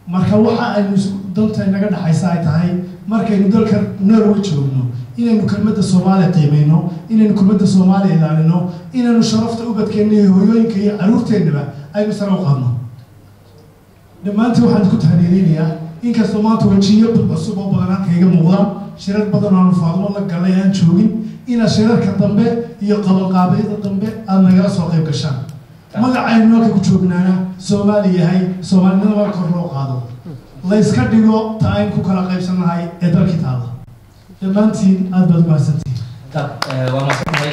marka waxa aynu danta naga dhaxaysa ay tahay markaynu dalka Norway joogno inaynu kelmadda Soomaaliya qiimeeyno inaynu kelmadda Soomaaliya ilaalino inaynu sharafta ubadkeena iyo hooyooyinka iyo caruurteennaba aynu sare u qaadno dhammaantii waxaan ku tahniidinayaa inkastoo maanta wajiyo cusub oo badan halka iga muuqdaan shirar badan oo Faadumo la galay aan joogin ina shirarka dambe iyo qabanqaabyada dambe aad nagala soo qayb gashaan magacaynu halka ku joognaana Soomaali yahay Soomaalnimada kor loo qaado la iska dhigo ta aynu ku kala qaybsanahay ee dalkii taala dhammaantiin aad baad mahadsantihiin waa mahadsantahay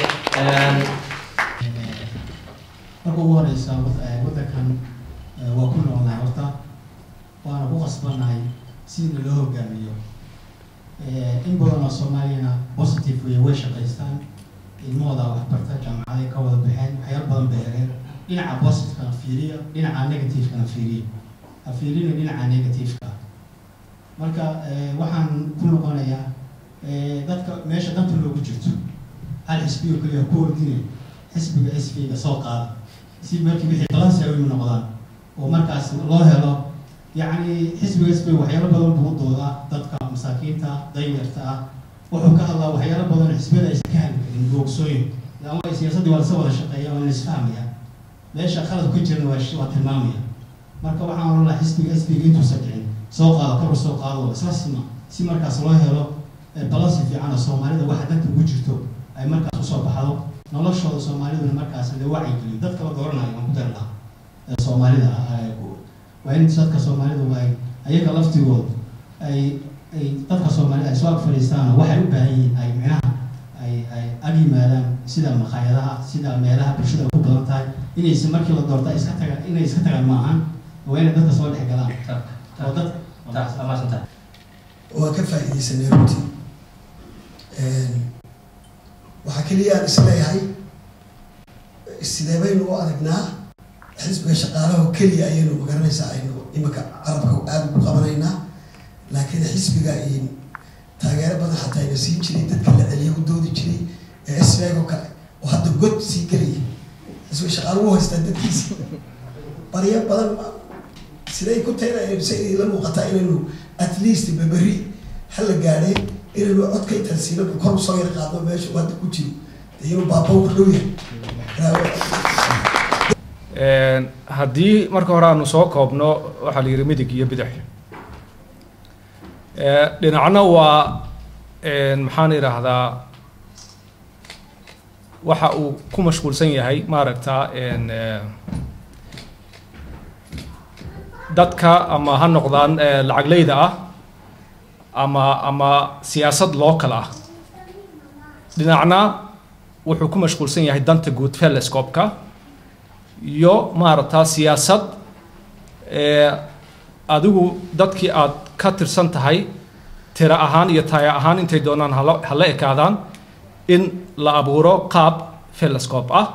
marka ugu horeysa waddankan waa ku noolnahay horta waana ku qasbannahay sida loo hogaamiyo in badan oo Soomaaliyana positive way shaqaystaan ilmooda waxbarta jaamacaday ka wada baxeen waxyaalo badan bay heleen dhinaca positive-kana fiiriya dhinaca negative-kana fiiriya ha fiirina dhinaca negative-ka marka waxaan ku noqonayaa dadka meesha danta loogu jirto hal xisbiga kaliya ku ordinay xisbiga SPga soo qaada si markii wixii balance ay u noqdaan oo markaas loo helo يعني حزب SPga waxyaalo badan buu doodaa dadka masaakiinta dayarta ah wuxuu ka hadlaa waxyaalo badan xisbada ay ka hadlayeen boogsoyin ama siyaasadda waa soo wada shaqeeya oo isfahamaya meesha khalad ku jirna waa tilmaamaya marka waxaan oran xisbiga SPga intuu sadcin soo qaado kor soo qaado isla si markaas loo helo balance fiican oo Soomaalida waxa danta ugu jirto ay markaas u soo baxdo noloshooda Soomaalida markaas la wacyi geliyo dadka la dooranayo aan ku darnaa Soomaalida وين صدق Soomaalida way ayaga laftigooda ay dadka Soomaalida ay soo fariistaan waxay u baahan yihiin ay macnaha ay agimaadaan sida maqaayadaha sida meelaha bulshada ku badan tahay inay si markii la doorto inay iska tagaan maahan وين dadka soo dhex galaan oo dad amaasanta waa ka faa'iideysanay runtii waxa kaliya aan isleeyahay sidee baynu u aragnaa حزب شقاله كلي أينو مقرنيسا أينو إمك عربك أب قبرينا لكن حزب جاين تاجر بدنا حتى ينسين شيء تتكلم عليه ودودي شيء اسمه وكا وهذا جود سيكري حزب شقاله هو استندت كيس بريء بدل سيدي كنت هنا سيدي لما قطعين إنه أتليست ببري حل جاري إنه عد كي تنسينا بكل صغير قاعد ماشي وهذا كوتشي تيجي بابا كلوية haddii marka hore aanu soo koobno waxaa la yidhi midig iyo bidix dhinacna waa maxaan idhaahdaa waxa uu ku mashquulsan yahay maaragta dadka ama ha noqdaan lacagleyda ah ama siyaasad local ah dhinacna wuxuu ku mashquulsan yahay danta guud telescope-ka iyo maaragta siyaasad adigu dadkii aad ka tirsan tahay tira ahaan iyo taaya ahaan intay doonaan hala ekaadaan in la abuuro qaab telescope ah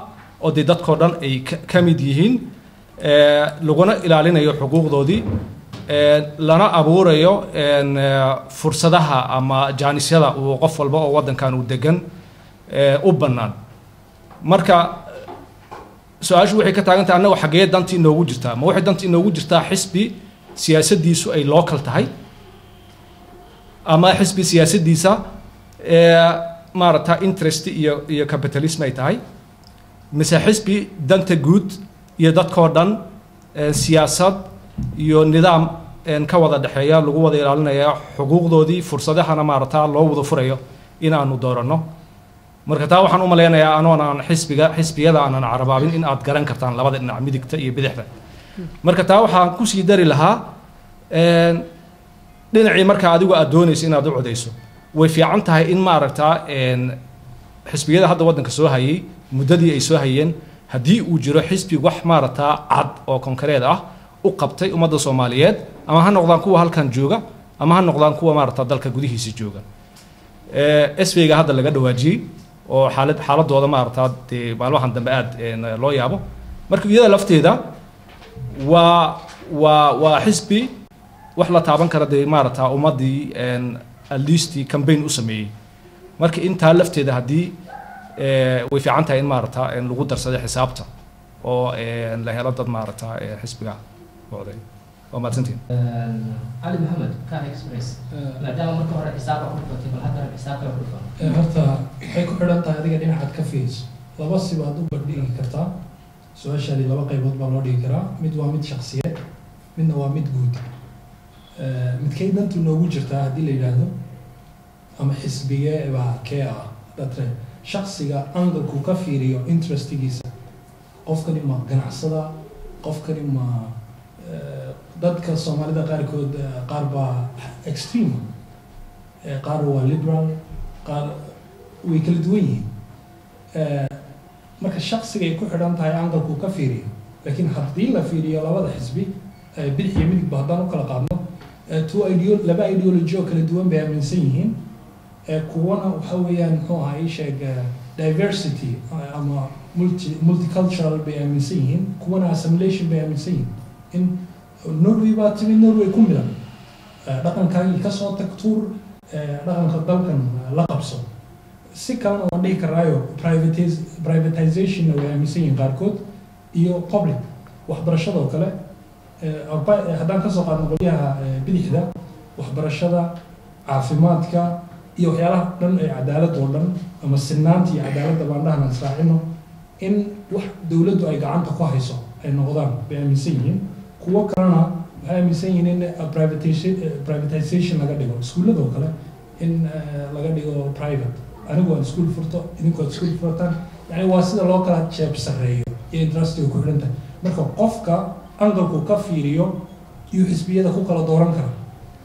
oo dee dadkoo dhan ay ka mid yihiin laguna ilaalinayo xuquuqdoodii lana abuurayo fursadaha ama jaanisyada uu qof walba oo waddankan uu degan u bannaan marka su-aashu waxay ka taagan tahay annagu xaggee dantii inoogu jirtaa ma waxay dantii inoogu jirtaa xisbi siyaasaddiisu ay local tahay ama xisbi siyaasaddiisa maaragta interest iyo capitalism ay tahay mise xisbi danta guud iyo dadkoo dhan siyaasad iyo nidaam ka wada dhexeeya lagu wada ilaalinaya xuquuqdoodii fursadahana maaragta loo wada furayo inaanu dooranno marka taa waxaan u maleynayaa anoonaan xisbiyada aanan carabaabin in aad garan kartaan labada dhinac midigta iyo bidixda marka taa waxaan kusii dari lahaa dhinacii markaa adigu aad doonayso inaad u codayso way fiican tahay in maaragtaa xisbiyada hadda waddanka soo hayay muddadii ay soo hayeen haddii uu jiro xisbi wax maaragtaa cad oo konkareed ah u qabtay ummadda Soomaaliyeed ama ha noqdaan kuwa halkan jooga ama ha noqdaan kuwa maaragtaa dalka gudihiisa jooga SVga hadda laga dhawaajiyay oo xaaladooda maaragtaa maalmahan dambe aad loo yaabo marka iyada lafteeda waa xisbi wax la taaban kara maaragtaa ummadii at least campaign u sameeyay marka intaa lafteeda haddii way fiican tahay in maaragtaa lagu darsado xisaabta oo la helo dad maaragtaa xisbiga wacday waa mahadsantiin علي محمد كان اكسبريس ما دام marka hore xisaab ku dhigtay bal hadda xisaab kale ku dhigtay horta waxay ku xidhan tahay adiga dhinacaad ka fiirso laba sibaad u bandhigi kartaa su-aashaadii laba qaybood baa loo dhigi karaa mid waa mid shakhsiyeed midna waa mid guud midkay dantu noogu jirtaa haddii la yidhaahdo ama xisbigee baa kee ah datre shakhsiga angalku ka fiiriyo interestigiisa qofkani ma ganacsada qofkani ma dadka Soomaalida qaarkood qaar baa extreme qaar waa liberal qaar way kala duwan yihiin marka shakhsiga ay ku xidhan tahay angalku ka fiiriyo laakiin haddii la fiiriyo labada xisbi bidix iyo midig ba haddaan u kala qaadno laba ideology oo kala duwan bay aaminsan yihiin kuwana waxa weeyaan muxuu ahaa ii sheeg diversity ama multicultural bay aaminsan yihiin kuwana assimilation bay aaminsan yihiin in Norway baa timid Norway ku midan dhaqankaagii ka soo tag tuur dhaqanka dalkan la qabso si kalena waan dhihi karaayo privatization way aaminsan yihiin qaarkood iyo public waxbarashada oo kale haddaan kasoo qaadno qolyaha bidixda waxbarashada caafimaadka iyo waxyaalaha dhan ee cadaalad oo dhan ama sinaanta iyo cadaaladda baan dhahna israacino in wax dowladdu ay gacanta ku hayso ay noqdaan bay aaminsan yihiin kuwo kalena waxay aaminsan yihiin in privatization laga dhigo iskuullada oo kale in laga dhigo private anigu waan iskuul furto idinku waad iskuul furtaan yani waa sida loo kala jeeb sarreeyo iyo interestiga ku xidhan tahay marka qofka angalku ka fiiriyo iyo xisbiyada ku kala dooran kara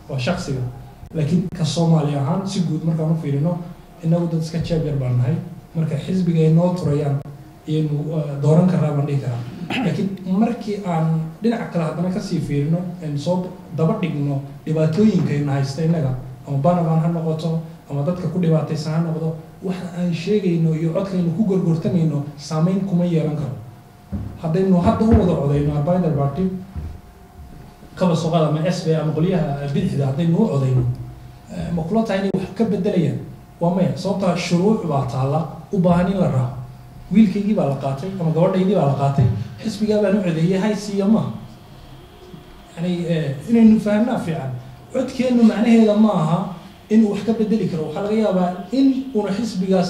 waa shakhsiga laakiin ka Soomaali ahaan si guud markaan u fiirino inagu dad iska jeeb yar baan nahay marka xisbiga ay noo turayaan iyanu dooran karaa baan dhihi karaa laakiin markii aan dhinaca kale haddana kasii fiirino aan soo daba dhigno dhibaatooyinkayna haysta innaga ama Banaban ha noqoto ama dadka ku dhibaataysan ha noqdo waxa aan sheegayno iyo codkaynu ku gorgortamayno saameyn kuma yeelan karo haddaynu hadda u wada codayno Arbeider Party kaba soo qaada ama SV ama qolyaha bidixda haddaynu u codayno ma kula tahay inay wax ka bedelayaan waa maya sababtaa shuruuc baa taalla u baahan in la raaco wiilkaygii baa la qaatay ama gabadhaydii baa la qaatay xisbigaa baan u codeeyay hay siiya maaha yani inaynu fahamnaa fiican codkeennu macnaheeda ma aha inuu wax ka bedeli karo waxaa laga yaabaa in una xisbigaas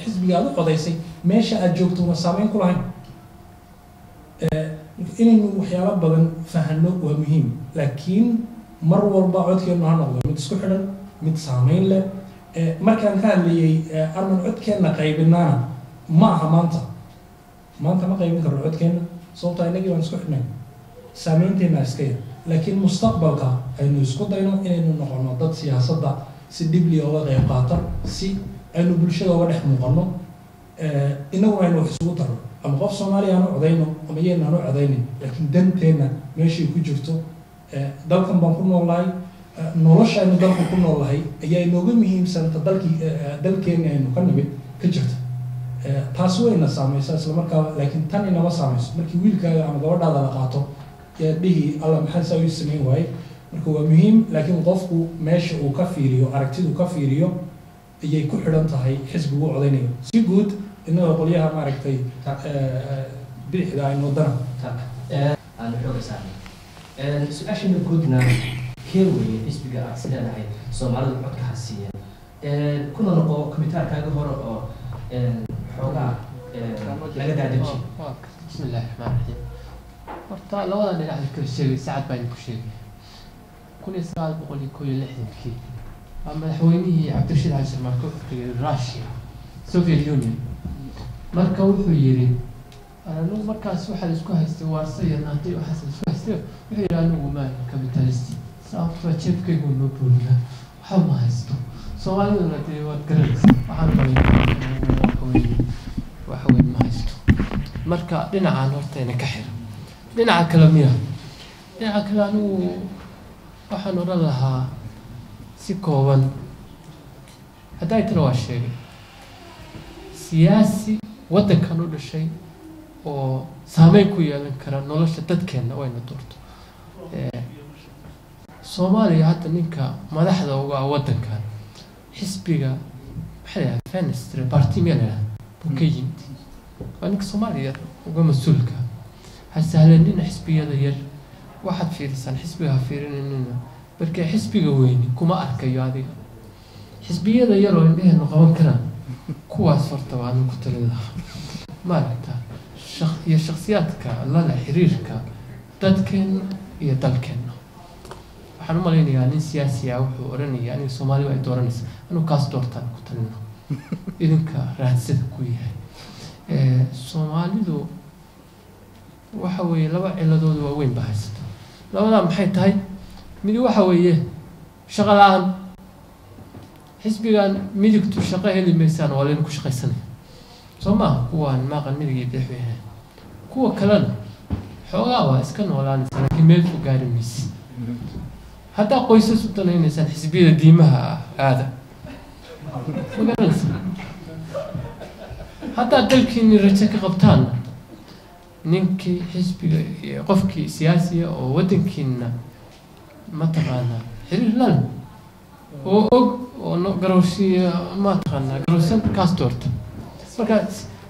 xisbiga aad u codaysay meesha aad joogto una saameyn ku lahayn inaynu waxyaalo badan fahanno waa muhiim laakiin mar walba codkeennu ha noqdo mid isku xidhan mid saameyn leh markaan ka hadlayay arman codkeenna qaybinaana ma aha maanta ma qaybin karno codkeenna sababtaa innagii waan isku xidhnay saameynteena iska yar laakiin mustaqbalka aynu isku dayno inaynu noqono dad siyaasadda si dhibli uga qayb qaata si aynu bulshada uga dhex muuqano inaguna aynu wax isugu tarno ama qof Soomaali aan u codayno ama yeena aan u codaynin laakiin danteena meeshii ku jirto dalkan baan ku noolahay noloshaaynu dalkan ku noolahay ayaa inooga muhiimsanta dalkeena aynu ka nimid ka jirta taas wayna saamaysaa isla markaa laakiin tan inama saamayso markii wiilkaaga ama gabadhaada la qaato yaa dhihi alla maxaa saa u samayn waaye marka waa muhiim laakiin qofku meesha uu ka fiiriyo aragtidu ka fiiriyo ayay ku xidhan tahay xisbigu u codaynayo si guud innaga qolyaha maaragtay bidixda aynu wadana aan xooga saarnay su-aashana guudna kee weeye xisbiga aad is leedahay Soomaalidu codka ha siiyeen kuna noqo komitaarkaaga hore oo xoogaa laga daadaji bismillahi rahmaani rahiim horta labada dhinac kala sheegay saacad baan ku sheegay 1961kii waa madaxweynihii Cabdirashiid Xasan Sharmaarke wuxuu tegay Russia Soviet Union marka wuxuu yiri anigu markaas waxa la isku haystay Warsaw iyo NATO waxa la isku haystay wuxuu yiri anigu ma capitalist sababtoo jeebkaygu noo buurinaa waxba ma haysto soomaaliduna dee waad garanaysa waxaan malay waxa weyn ma haysto marka dhinacaan horta ina ka xiran dhinaca kale miya dhinaca kale anigu waxaan odhan lahaa si kooban hadday tira waa sheegay siyaasi waddankan u dhashay oo saameyn ku yeelan kara nolosha dadkeenna wayna doorto soomaaliya hadda ninka madaxda uga ah waddankan xisbiga maxay ahayd fenestre bartimiya la yidhahda buu ka yimid waa ninka soomaaliya uga mas-uulka ha sahlanina xisbiyada yar waxaad fiirisaan xisbiga ha fiirinanina markee xisbiga weyni kuma arkayo adiga xisbiyada yar oo indheheenu qaban karaan kuwaas horta waa nin ku talin lahaa maaragta iyo shakhsiyaadka lala xiriirka dadkeenna iyo dalkeenna waxaan u malaynayaa nin siyaasi ah wuxuu odhanayaa aniga soomaaliya ay dooranaysa anuu kaas doortaan ku talino idinka raadsada ku yahay soomaalidu waxa weeye laba ciladooda waaweyn baa haysata labadaa maxay tahay midi waxa weeye shaqo la-aan xisbigan midigtu shaqo heli maysaan waa layna ku shaqaysanaya soo maaha kuwaan maaqan midig iyo bidix weyne kuwa kalena xoogaa waa iska noolaanaysa laakiin meel ku gaari maysi haddaa qoysas u danaynaysaan xisbiyada diimaha ah aada ma garanaysa haddaa dalkiini rajo ka qabtaanna ninkii xisbiga iyo qofkii siyaasiya oo waddankiina mataqaanaa xiriir lale oo og oo garowshiya mataqaanaa garowsan kaas doorta marka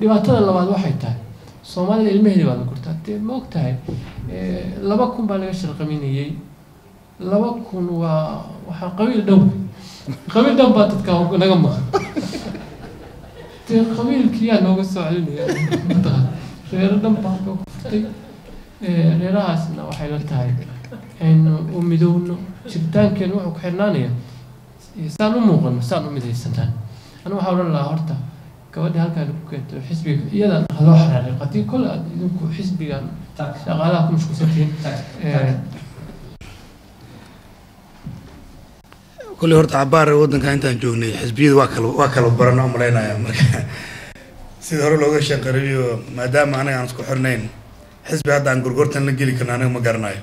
dhibaatada labaad waxay tahay soomaalida ilmaheedi baa la gurtaa dee ma og tahay 2,000 baa laga sharqaminayay 2,000 waa waxaa qabiil dhow baa dadka naga maqan dee qabiilkii yaa nooga soo celinaya reero dhan baa ka furtay reerahaasna waxay la tahay aynu u midowno jiritaankeenu wuxuu ku xirnaanaya saan u muuqano saan u midaysanaan anu waxaa odhan lahaa horta gabadha halkaan ku keento xisbiga iyadan haloo xaraaray haddii kole aad idinku xisbigan shaqaalaha ku mashquulsantihiin كل هرت عبارة ودن كان أنت جوني حزبية واكل برنا ملينا مركا سيد هرو لوجا شقريو ما دام أنا عن سكو حرنين حزب هذا عن غرغرتن لجيلي كنا أنا ما قرناي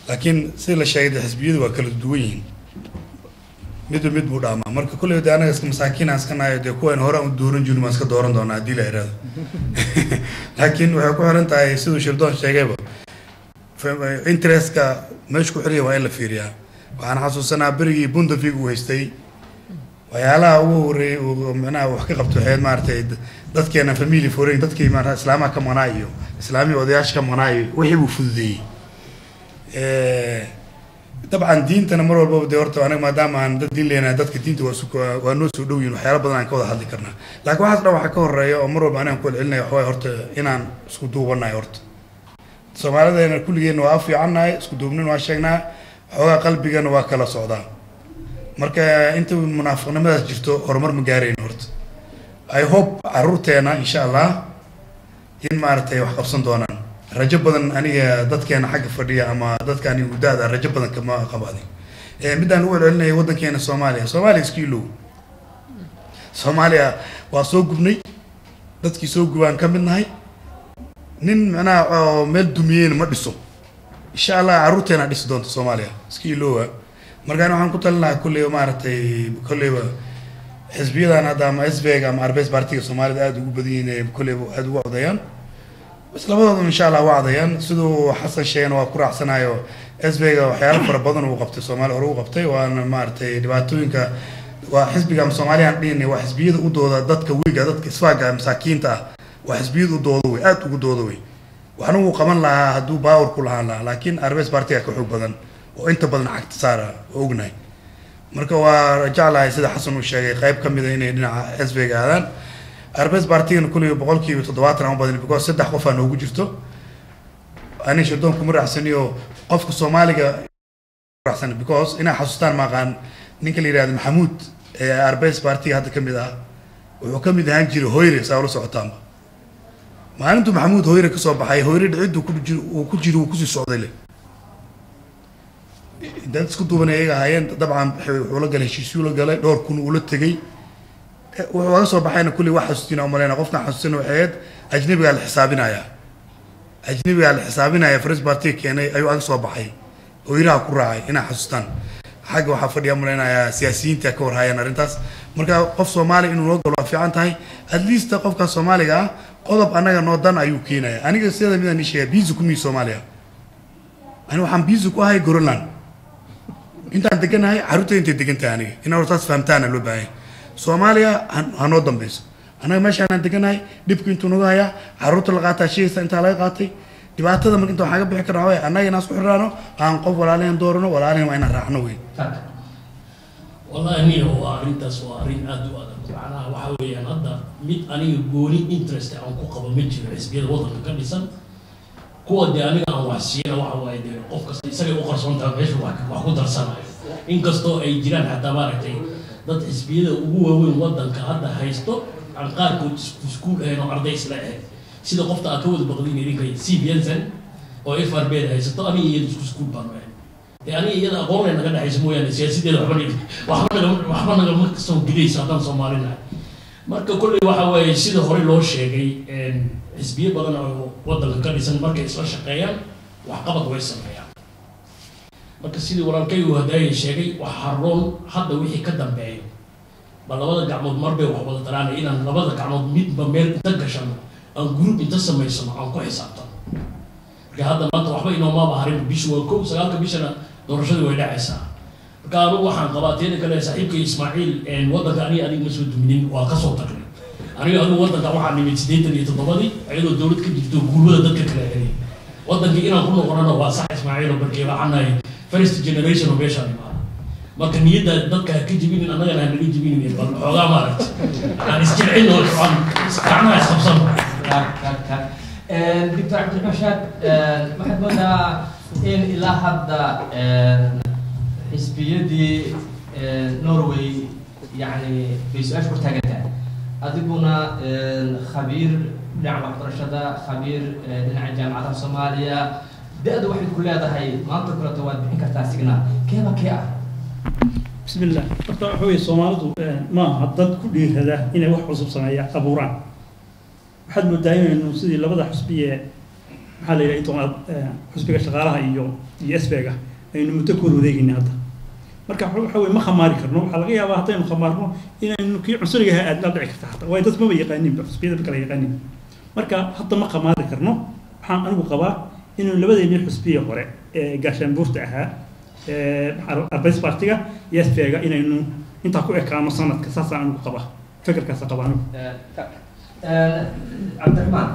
لكن سيد الشهيد حزبية واكل دوين ميدو ميد بوداما مركا كل يوم أنا اسكو مساكين اسكنا يدكوا إن هرا مدورن جون ماسك دورن دونا دي لهذا لكن وحكوا هرن تاي سيد شردون شجعوا interestka meesha ku xiriya waa in la fiiriyaa waxaan xasuusanaa berigii Bundesliga uu haystay waxyaalaha ugu horeeyay oo macnaha wax ka qabto waxay maartay dadkeena family foreign dadkii maartay islaamaha ka manaayo islaami odayaasha ka manaayo wixii uu fududeeyay dabcan diintana mar walba de horta anaga maadaama aan dad diin leenahay dadka diinta waa noo soo dhow yihiin waxyaalo badan aan ka wada hadli karnaa laakiin waxaas dhan waxa ka horeeya oo mar walba anaan ku celinayo waxa horta inaan isku duubanahay horta Soomaalida kulligeena waa fiicannahay isku duubnin waa sheegnaa xogaa qalbigana waa kala socdaa marka inta munaafiqnimadaas jirto horumar ma gaareen horta I hope caruurteena insha Allah in maartay wax qabsan doonaan rajo badan aniga dadkeena xagga fadhiya ama dadkaan u daada rajo badan kama qabaadin midaan u celcelinay wadankeena Soomaaliya iskiilo Soomaaliya waa soo gubnay dadkii soo gubaan ka midnahay nin macnaha meel dumiyeen ma dhiso insha Allah caruurteena dhis doonto Soomaaliya iskiiloowa markaan waxaan ku talinayaa kulli maartay kulliba xisbiyadan hadda ama SVG ama Arbees Partiga Soomaalida aad ugu badiyeen kulliba aad ugu codayaan bas labadooda insha Allah waa codayaan sidoo Xasan Sheena waa ku raacsanayo SVG waxyaalo fara badan uu qabtay Soomaaliya hore uu qabtay waana maartay dhibaatooyinka waa xisbiga Soomaaliyan dhigay waa xisbiyada u dooda dadka wiiga dadka isfaaga masaakiinta وحزبيد ودودوي أت ودودوي وحنا وقمن لها هدو باور كلها لها لكن أربعة بارتيا كحب بدن وأنت بدن عكت سارة وأغني مركوا ورجع لها سيد حسن والشيء قريب كم بدينا حزبي قاعدين أربعة بارتيا كل يبغى كي تضوات رام بدن بقول سيد خوفا نوجو جرتو أنا شدهم كمرة حسنيو قفك الصومالي حسن because أنا حسستان ما كان نيكلي رياض محمود أربعة بارتيا هذا كم بدا وكم بدا هنجري هويري سأقول سعطان maalintu maxamuud hooyre ka soo baxay hooyre dhicid ku jiro uu kusii socday le dad isku duuban ayaga ahaayeen dabcan wuxuu la galay heshiisuu la galay dhowr kun uu la tegey wuxuu aga soo baxayna kulli wax xasuustina umaleyna qofkan xasuusina waxay ahayd ajnabigaa la xisaabinaya first party keenay ayuu aga soo baxay hooyraha ku raacay inaa xasuustaan xagga waxaa fadhiya malaynayaa siyaasiyiinta ka warhayaan arrintaas marka qof soomaali inuu noo galo waa fiican tahay at least qofka soomaaliga ah qodob annaga noo dan ayuu keenaya aniga sida midaan ii sheegay biisu kumii soomaaliya ani waxaan biisu ku ahay Groenland intaan deganahay carruurta intay degan tahay aniga inaa hortaas fahamtaana loo baahay soomaaliya ha noo dambeyso annaga meeshaan aan deganahay dhibku intuu naga hayaa carruurta la qaataa shaysa intaa laga qaatay dhibaatada marka inta waxaan ka bixi karnaa way annaga inaan isku xiraano aan qof walaalahan doorano walaalahan waa inaan raacno wey والله أني هو أرين تسوى أرين أدو أدم معنا وحوي أنا هذا ميت أني جوني إنترست عن قبل متجر حسبي الوطن كان لسان قوة دي أنا وحسينا وحوي دي قف كسر أخر صنع تعيش وحكو درسنا إن كستو أي جيران حتى بارتي ضد حسبي هو الوطن كهذا هيستو عن قاركو سكول هنا أرضي سلاح سيدا قفت أكود بقدين يريك سي بينزل أو إف آر بي هيستو أني يدرس سكول بانوي يعني إذا قولنا إن كنا حيسموه يعني سياسي ده وحنا مكسون جديد ساعتان سومالينا مركب كل واحد يصير هوري لوش شيء حزبية بدنا وضع كان يسمى مركب إسرائيل شقيان وحقبض ويسمى يعني مركب سيدي ورا كي وهداي شيء وحرون حد ويحي كدم بعيد بلا وضع قعمود مربي وحوض تراني إن لبضع قعمود ميت بمير تجشان الجروب يتسمى يسمى عن كل حسابتان هذا ما تروح بينه ما بحرين بيشوا كوب سألك بيشنا دورشة ويدا عيسى قالوا وحن قباتين كلا صاحبك إسماعيل إن وضع ثاني أنا مسؤول منين وقصوا تقريبا أنا أقول وضع كمان عن متسدين تري تضمني عيدوا الدولة كده تقولوا ده كده يعني وضع كنا كنا قرنا واسع إسماعيل وبركي عنا first generation وبيشان ما كان يدا ضد كجيبين أنا أنا اللي جيبين من الحوار ما عرفت أنا استعين والقرآن استعنا يخبصنا دكتور عبد الرشاد ما حد منا إن إلى هذا حزبية دي نرويج يعني بيسأل شو تاجتها أدبنا خبير نعم عبد الرشاد خبير نعم جامعة الصومالية ده أدو واحد كل هذا هاي ما تقدر تواد بحكي كتاسجنا كيف كيا بسم الله طبعا هو الصومال ما هضت كل هذا إنه واحد عصب صناعي أبوران waxaad moodaa inaynu sidii labada xusbiye maxaa la yidhaha intoona xusbiga shaqaalaha iyo SPga aynu muddo ku wareegayna hadda marka waxa weeye ma khamaari karno waxaa laga yaabaa haddaynu khamaarno inaynu kii cunsuriga aadna dhici karta hataa waayo dadku maba yaqaaninba xusbiyada kala yaqaanin marka hadda ma khamaari karno waxaan anigu qabaa inaynu labadeennii xusbiye hore ee gaashaanbuurta ahaa Arbeis Partiga iyo SPga inaynu intaa ku ekaano sanadka saasaan anigu qabaa fikirkaasa qabaa anigu عبد الرحمن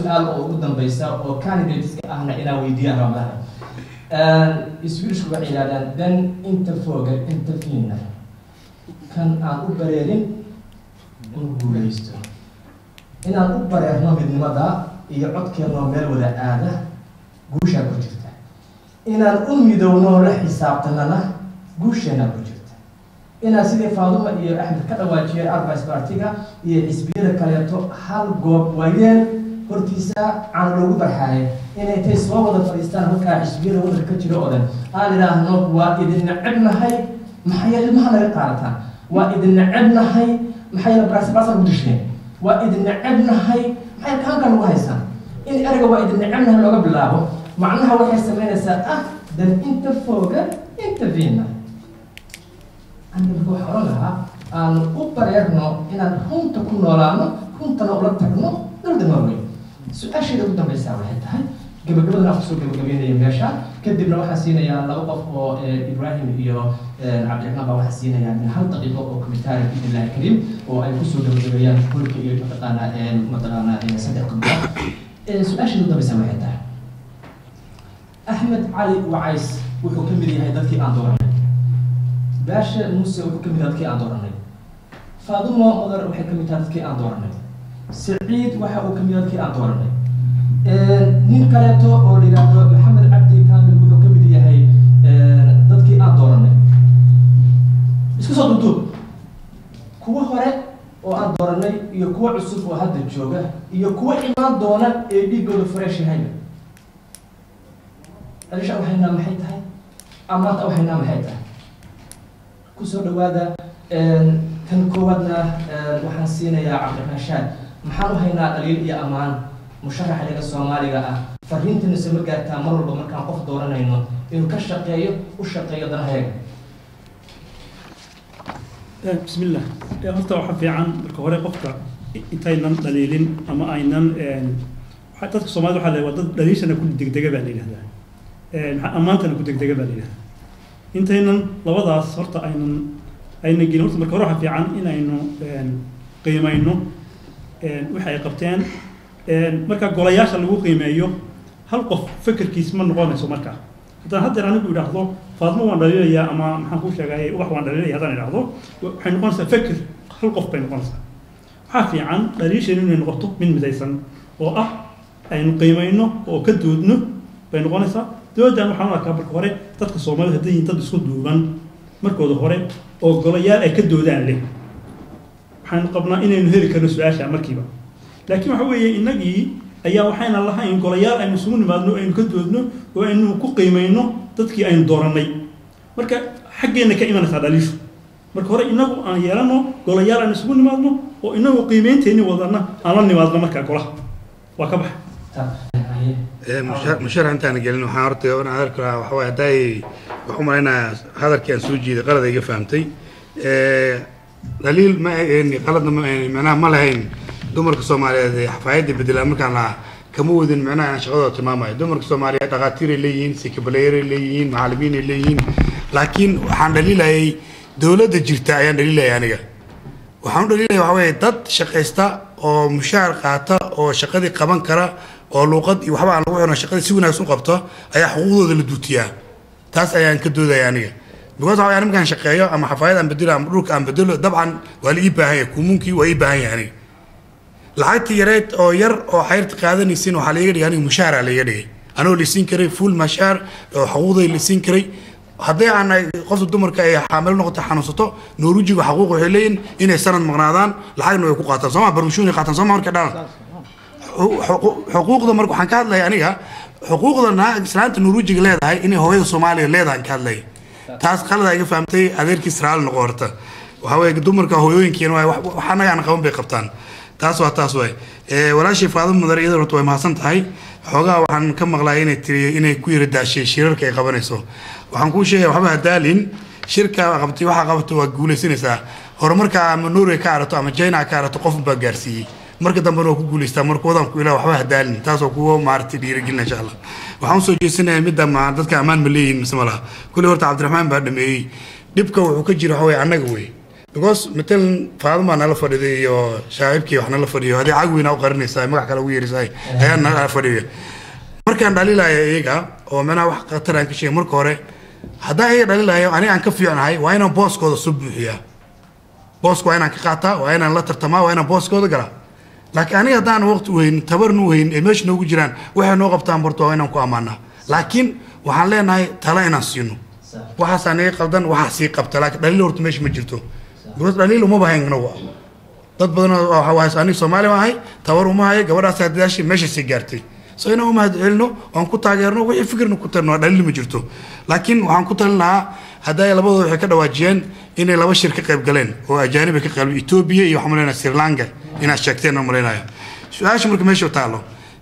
سؤال قدام بيسا وكانديديتس أهنا إلى ويديا رمضان يسويش كوا إلى دن أنت فوق أنت فينا كان أوبريرين ونقوليستو إن أوبريرنا بالنمدا يعد كنا مال ولا آلة جوشة بوجدته إن الأمي دونو لحساب تنانا جوشنا بوجدته إن سيدي فاضل إيه أحمد كذا واجير أربعة بارتيجا إيه إسبير كلياتو حال جوب وين هرتيسا عن لوجو برحاله إن تسوى وضع فلسطين هو كإسبير وضع كتير أودا قال له نوب وإذا عبنا هاي محيا المهنا قارتها وإذا عبنا هاي محيا براس بدشين وإذا عبنا هاي محيا كان وهيسان إن أرجع وإذا عبنا لو قبل له معناها واحد سمينا ساعة ده أنت فوق أنت فينا أنا بقول حولها أن أوبريرنا إن هم تكون ورانا هم تناولت تكونوا نرد نروي سؤال شيء قدام بيساوي حتى قبل نفسه قبل يمشى كدبنا وحسينا يا لقف إبراهيم يا عبد الرحمن وحسينا يا من هل تقيل وقف كمثال بإذن الله الكريم وأنفسه قبل يا كل كي مثلا صدق قبل سؤال شيء قدام بيساوي حتى أحمد علي وعيس وحكم لي هيدا في أندورا باشا موسى وحكم ذاتك أندورني فاطمة مدر وحكم ذاتك أندورني سعيد وحكم ذاتك أندورني نين كلاتو أو محمد عبدي كامل وحكم ذي هاي ذاتك أندورني اسكو صدق كوا هراء oo aan dooranay iyo kuwa cusub oo hadda jooga iyo kuwa imaan doona ee dhiigooda fresh yahay alisha waxayna maxay tahay amaanta waxayna maxay tahay kusoo dhawaada kan koowaadna waxaan siinayaa cabdiraashaad maxaan u haynaa dhaliil iyo ammaan musharaxa laga Soomaaliga ah fariintana soo gaartaa mar walba markaan qof dooranayno inuu ka shaqeeyo u shaqeeyo danaheega بسم الله horta waxa fiican marka hore qofka intaynan dhaliilin ama aynan dadka Soomaalida waxa leeyahay dad dhaliishana ku degdega baa la yiraahdaa amaantana ku degdega baa la yiraahdaa intaynan labadaas horta aynan gelin horta marka hore waxa fiican in aynu qiimayno waxa ay qabteen marka golayaasha lagu qiimeeyo hal qof fikirkiis ma noqonayso marka haddaan hadda anigu idhaahdo faadmo waan dhaliilayaa ama maxaan ku sheegay wax waan dhaliilaya haddaan idhaahdo waxay noqonaysaa fikir hal qof bay noqonaysaa waxaa fiican dhaliisheenu inay noqoto mid midaysan oo ah aynu qiimayno oo ka doodno bay noqonaysaa doodan waxaan u arkaa marka hore dadka Soomaalida hadday yihiin dad isku duuban markooda hore oo golayaal ay ka doodaan leh waxaan qabnaa inaynu heli karno su'aasha markiiba laakiin waxa weeye innagii ayaa waxayna lahayn golayaal aynu isugu nimaadno aynu ka doodno oo aynu ku qiimayno dadkii aynu dooranay marka xaggeena ka imanaysaa dhaliishu marka hore inagu aan yeelano golayaal aynu isugu nimaadno oo inagu qiimaynteeni wadana aan la nimaadno marka golaha waa ka bax musharax intaan gelin waxaan horta aan arkaa waxa way haday waxu maleynaa hadalkii aan soo jeeday qalad iga fahamtay daliil ma qaladna macnaha ma lahayn dumarka Soomaaliyeed xafaayada bedelaan markaan la kama wadin macnaha shaqadooda tilmaamayo dumarka Soomaaliyeed dhaqaatiir leeyihiin sikabaleer leeyihiin macallimiin leeyihiin laakiin waxaan dhaliilayay dawladda jirta ayaan dhaliilayay aniga waxaan dhaliilayay waxa weeye dad shaqaysta oo mushaar qaata oo shaqadii qaban kara oo luqad iyo waxba aan lagu xirno shaqadii si wanaagsan u qabto ayaa xuquuqdooda la duutiyaa taas ayaan ka doodayay aniga because waxa aan markaan shaqeeyo ama xafaayad aan bedelo ama dhulka aan bedelo dabcan waa la ii baahan yahay kumunkii waa ii baahan yahay aniga lacagtii yareed oo yar oo xayrta qaadanaysiin waxaa laga dhigay aniga mushaar laga dhigay anoo la siin karay full mushaar oo xuquuqday la siin karay haddii aan qofta dumarka ay xaamil noqoto xanuunsato Norwegiga xuquuq waxay leeyihiin inay sanad maqnaadaan lacagna way ku qaataan Soomaa barmishuuni qaataan Soomaa marka dhalan xuquuqda marka waxaan ka hadlayaa aniga xuquuqdana islaanta Norwegiga leedahay inay hooyada Soomaaliya leedahay ka hadlay taas qalad ay fahamtay adeerkii Israel noqorta waxa way dumarka hooyooyinkeena waxa anaga aan qaban bay qabtaan taas way walaashii Faadimo Mudar iyadoo runtii way mahadsan tahay xogaa waxaan ka maqlaa inay ku yiri daashay shirarka ay qabanayso waxaan ku sheegay waxba daalin shirka qabtay waxa qabtay waa guuleysanaysaa horumarka ama Norway ka arato ama China ka arato qof ba gaarsiiyay marka dambe oo ku guuleystaa marka wadan ku ilaa waxba daalin taas oo kuwa maartay dhiirigelin insha Allah waxaan soo jeesanayaa mid ma dadka amaan ma leeyihiin mismala kulli horta Cabdiraxmaan baa dhameeyay dibka wuxuu ka jiro waxa way anaga way because مثل فاضل أنا لا فريدي يو شايب كي وإحنا لا فريدي هذه عقوي ناو قرني ساي ما كلا ويري ساي هي أنا لا فريدي مركان دليل هاي إيجا ومنا واحد قطر عنك شيء مركورة هذا هي دليل هاي أنا عنك في أنا هاي وأنا بوس كود الصبح هي بوس كود أنا كقطع وأنا لا ترتما وأنا بوس كود قرا لكن أنا هذا وقت وين تبرنو وين إيش نوجو جيران وإحنا نوقف تامبرتو وأنا كأمانة لكن وحنا هاي تلاقينا سينو وحساني قلدن وحسي قبت لكن دليل ورت مش مجرتو بس دليل وما بهين نوع dad badan oo xawaas ani Soomaali wahay tawar uma hay gabadhaas hadaashi meesha sigaartay soo inuu ma hadalno aan ku taageerno wixii fikirno ku tarno dhalin ma jirto laakiin waxaan ku talnaa haday labadooda waxay ka dhawaajiyeen inay laba shir ka qayb galeen oo ajaanib ka qalbi Ethiopia iyo xamuleena Sri Lanka ina sheegteen oo mareenaya su'aasha markii meesha taalo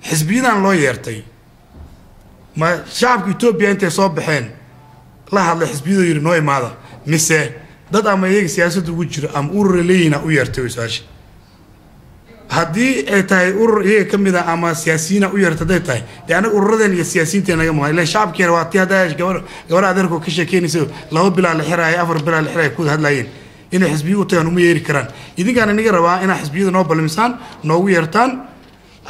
xisbiyadan loo yeertay ma shacabka Ethiopia intay soo baxeen la hadlay xisbiyadu yiri noo imaada mise dad ama iyaga siyaasadda ugu jira ama urur leeyina u yeertay wasaasha haddii ay tahay urur iyaga ka mid ah ama siyaasiyiina u yeertay tahay dee anaga ururadan iyo siyaasiyiinta naga maqan ilaa shacabkeena waa tii hadda gabar adeerku ka sheekeynayso 2 bilood la xiraay 4 bilood la xiraay ku hadlayeen inay xisbiyo u tagaan uma yeeri karaan idinkaan aniga rabaa inaa xisbiyada noo balmisaan noogu yeertaan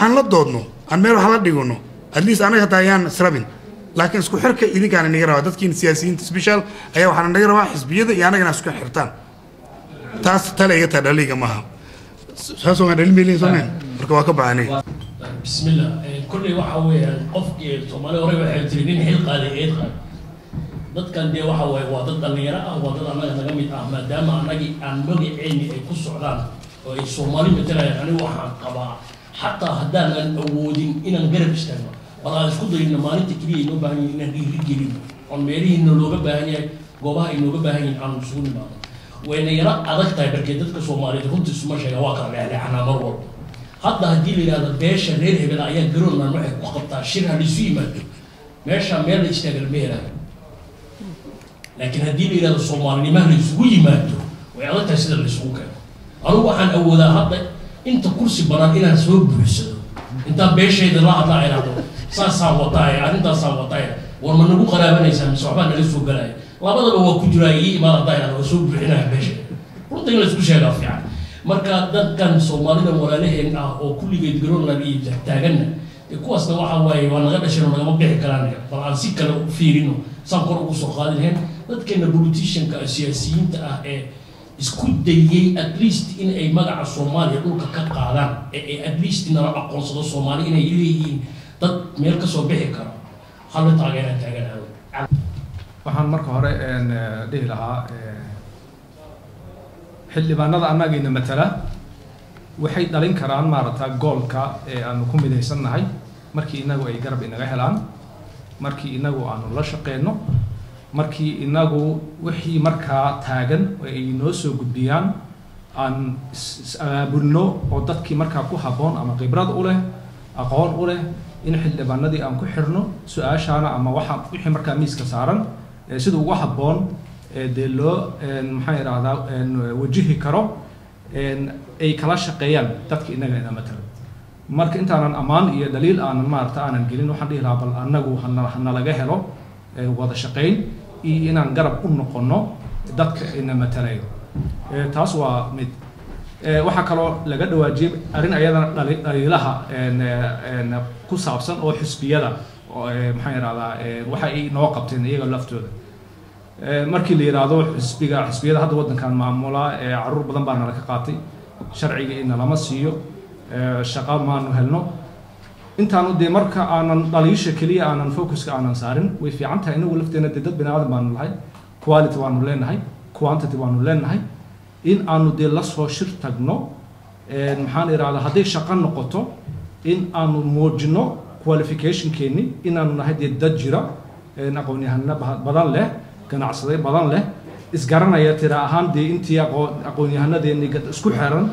aan la doodno aan meel wax la dhigno at least anaga taayaan israbin laakiin isku xirka idinkaan aniga rabaa dadkiin siyaasiyiinta special ayaa waxaan anaga rabaa xisbiyada iyo anaga isku xirtaan taas taleega tadaliga maaha ساسو ما دليل ميلين سمين مركب واقع عني بسم الله كل واحد قف Soomaali hore waxay tirinin xil qaaday eed qaad dadkan de waxa way waa dad dhalinyaro ah waa dad anaga naga mid ah maadaama anagi aan magaceeni ay ku socdaan oo ay Soomaali matalayaan anigu waxaan qabaa xataa haddaan aan awoodin inaan garab istaagno bal aan isku dayno maalinta keliya inoo baahan yahay inaan dhiirigelino oon meelihiina looga baahan yahay goobaha inooga baahan yahay aan isugu nimaado wayna yara adag tahay markii dadka Soomaaliyeed runtii isuma sheega waa kala leexleexanaa mar walba hadda haddii la yidhahdo beesha reer hebel ayaa garoonaan waxay ku qabtaa shir ha laisu yimaado meesha meel la istaagal ma helayo laakiin haddii la yidhahdo Soomaalinimaha la isugu yimaado way adag tahay sida la isugu keeno anigu waxaan awoodaa hadda inta kursi banaan inaan soo buuxsado intaan beeshayda la hadlaa iraado saasaan wataay arrintaasaan wataay war ma nagu qaraabanaysaa mise waxbaa naga soo galaya labadaba waa ku jiraa ii imaan haddaa waa soo buuxinaya beeshayda runta in la isku sheegaa fiican marka dadkan Soomaalida walaalaheen ah oo kulligeed garoonland iyo taaganna kuwaasna waxa waaye waa naga dhasheen oo nagama bixi karaan bal aan si kale u fiirino saan kor ugu soo qaadineen dadkeena politicianka siyaasiyiinta ah ee isku dayay at least in ay magaca Soomaaliya dhulka ka qaadaan ee at least nala aqoonsado Soomaali inay leeyihiin dad meel ka soo bixi karo hal taageeraan waxaan marka hore dhihi lahaa xildhibaanada annagayna matala waxay dhalin karaan maarata goolka ee aanu ku midaysannahay markii inagu ay garab inaga helaan markii inagu aanu la shaqeyno markii inagu wixii markaa taagan ay noo soo gudbiyaan aan is-abaabulno oo dadkii markaa ku habboon ama khibrad u leh aqoon u leh in xildhibaanadii aan ku xirno su-aashaana ama waxa wixii markaa miiska saaran sida ugu habboon dee loo maxaan idhahdaa wajihi karo ay kala shaqeeyaan dadka inaga ina matala marka intaanan ammaan iyo dhaliil aanan maarata aanan gelin waxaan dhihi lahaa bal annagu hanalaga helo wada shaqeyn iyo inaan garab u noqono dadka ina matalayo taas waa mid waxaa kaloo laga dhawaajiyay arrin ayadana dhaliilaha ku saabsan oo xisbiyada maxaan idhahdaa waxa ay noo qabteen iyaga laftooda markii la yiraahdo xisbiyada hadda waddankan maamula caruur badan baa nala ka qaatay sharciga in lama siiyo shaqo maanu helno intaanu dee marka aanan dhaliisha keliya aanan focuska aanan saarin way fiican tahay inagu lafteena dee dad bini aadan baanu nahay quality waanu leenahay quantity waanu leenahay in aanu dee la soo shir tagno maxaan idhahdaa hadday shaqo noqoto in aanu muujino qualificationkeeni inaanu nahay dee dad jira aqoon-yahano badan leh ganacsaday badan leh isgaranaya tira ahaan dee intii aqoon-yahanadeeni isku xeran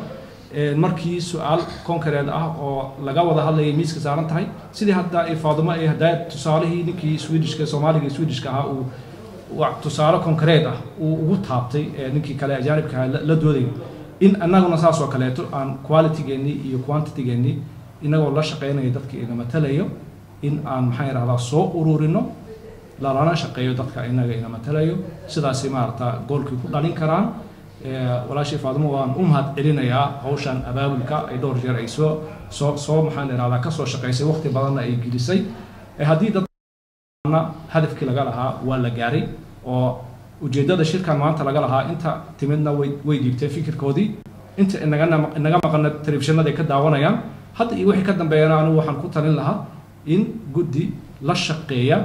markii su-aal konkareed ah oo laga wada hadlayay miiska saaran tahay sidii hadda ay Faadumo ay hadda tusaalihii ninkii Swedishka Soomaaliga Swedishka ahaa uu tusaale konkareed ah uu ugu taabtay ninkii kale ajaanibka la dooday in annaguna saas oo kaleeto aan quality-geeni iyo quantity-geeni inagoo la shaqeynaya dadkii ina matalayo in aan maxaan idhahdaa soo ururino lalana shaqeeyo dadka inaga ina matalayo sidaasi maarata goolkii ku dhalin karaan walaashii Faadumo waan u mahad celinayaa hawshan abaabulka ay dhowr jeer ay soo maxaan idhahdaa ka soo shaqeysay waqti badanna ay gelisay haddii dadna hadafkii laga lahaa waa la gaaray oo ujeedada shirkan maanta laga lahaa inta timidna way dhiibteen fikirkoodii inta inaga maqana telefishinada ay ka daawanayaan hadda iyo wixii ka dambeeyana anigu waxaan ku talin lahaa in guddi la shaqeeya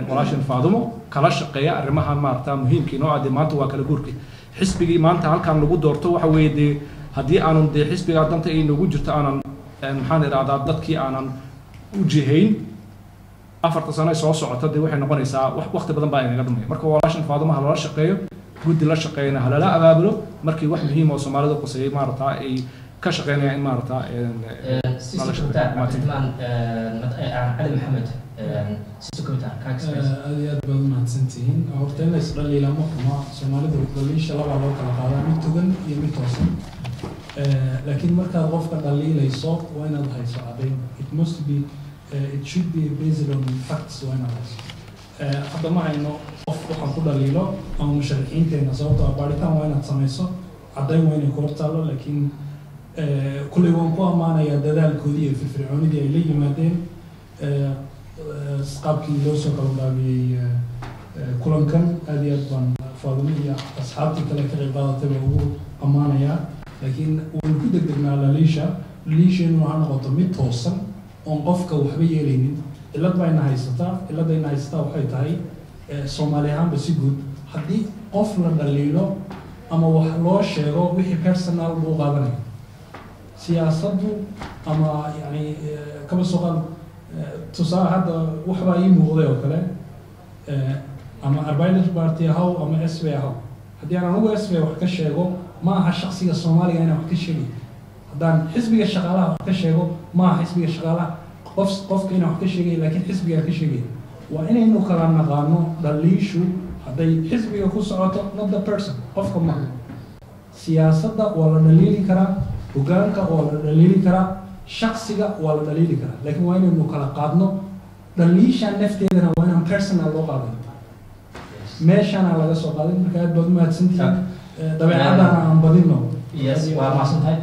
walaashin Faadumo kala shaqeeya arrimahan maarta muhiimkii noo aad maanta waa kala guurkii xisbigii maanta halkan lagu doorto waxa weeye dee haddii aanan dee xisbiga danta ay noogu jirto aanan maxaan idhahdaa dadkii aanan u jihayn 4 sano soo socota dee waxay noqonaysaa waqti badan baa inaga dhumay marka walaashin Faadumo ha lala shaqeeyo guddi la shaqeeyna halala abaabulo markii wax muhiim oo Soomaalida quseeyay maarta ay ka shaqeynayaan in maarta علي محمد سكوتان aad baad mahadsantihiin horta in la isdhaliila ma xumo Soomaalida dhaliisha laba loo kala qaadaa mid togan iyo mid toosan laakiin markaad qofka dhaliilayso waa inaad hayso caddayn it should be based on facts waa inaad hayso hadda ma hayno qof waxaan ku dhaliilo ama musharaxiinteena sababtoo ah baaritaan waa inaad samayso caddayn waa inay ku hortaalo laakiin kulley waan ku ammaanayaa dadaalkoodii iyo firfircoonidii ay la yimaadeen qaabkii loo soo kala dhaabiyey kulankan aad iyo aad baan Faadumo iyo asxaabtii kale ka qayb qaadatay baa ugu ammaanayaa laakiin waan ku degdegnaa liisheenu ha noqoto mid toosan oon qofka waxba yeelaynin cilad bayna haysataa waxay tahay Soomaali ahaanba si guud haddii qof la dhaliilo ama wax loo sheego wixii personal buu qaadanayo siyaasaddu ama yani kaba soo qaad tusaale hadda waxbaa ii muuqday oo kale ama arbeider party ahaw ama sb ahaw haddii aan anugu sb wax ka sheego ma aha shaksiga soomaaliga inaan wax ka sheegay haddaan xisbiga shaqaalaha wax ka sheego ma aha xisbiga shaqaalaha qofka inaan wax ka sheegay laakiin xisbigaa ka sheegay waa inaynu kala naqaano dhaliishu hadday xisbiga ku socoto not the person qofka ma siyaasadda waa la dhaliili karaa hogaanka waa la dhaliili karaa shaksiga waa la dhaliili karaa laakiin waa inaynu kala qaadno dhaliisha nafteedana waa inaan personal loo qaadan meeshana laga soo qaaday marka aad baad u mahadsantihiin dabeecadana aan badino waa mahadsantahay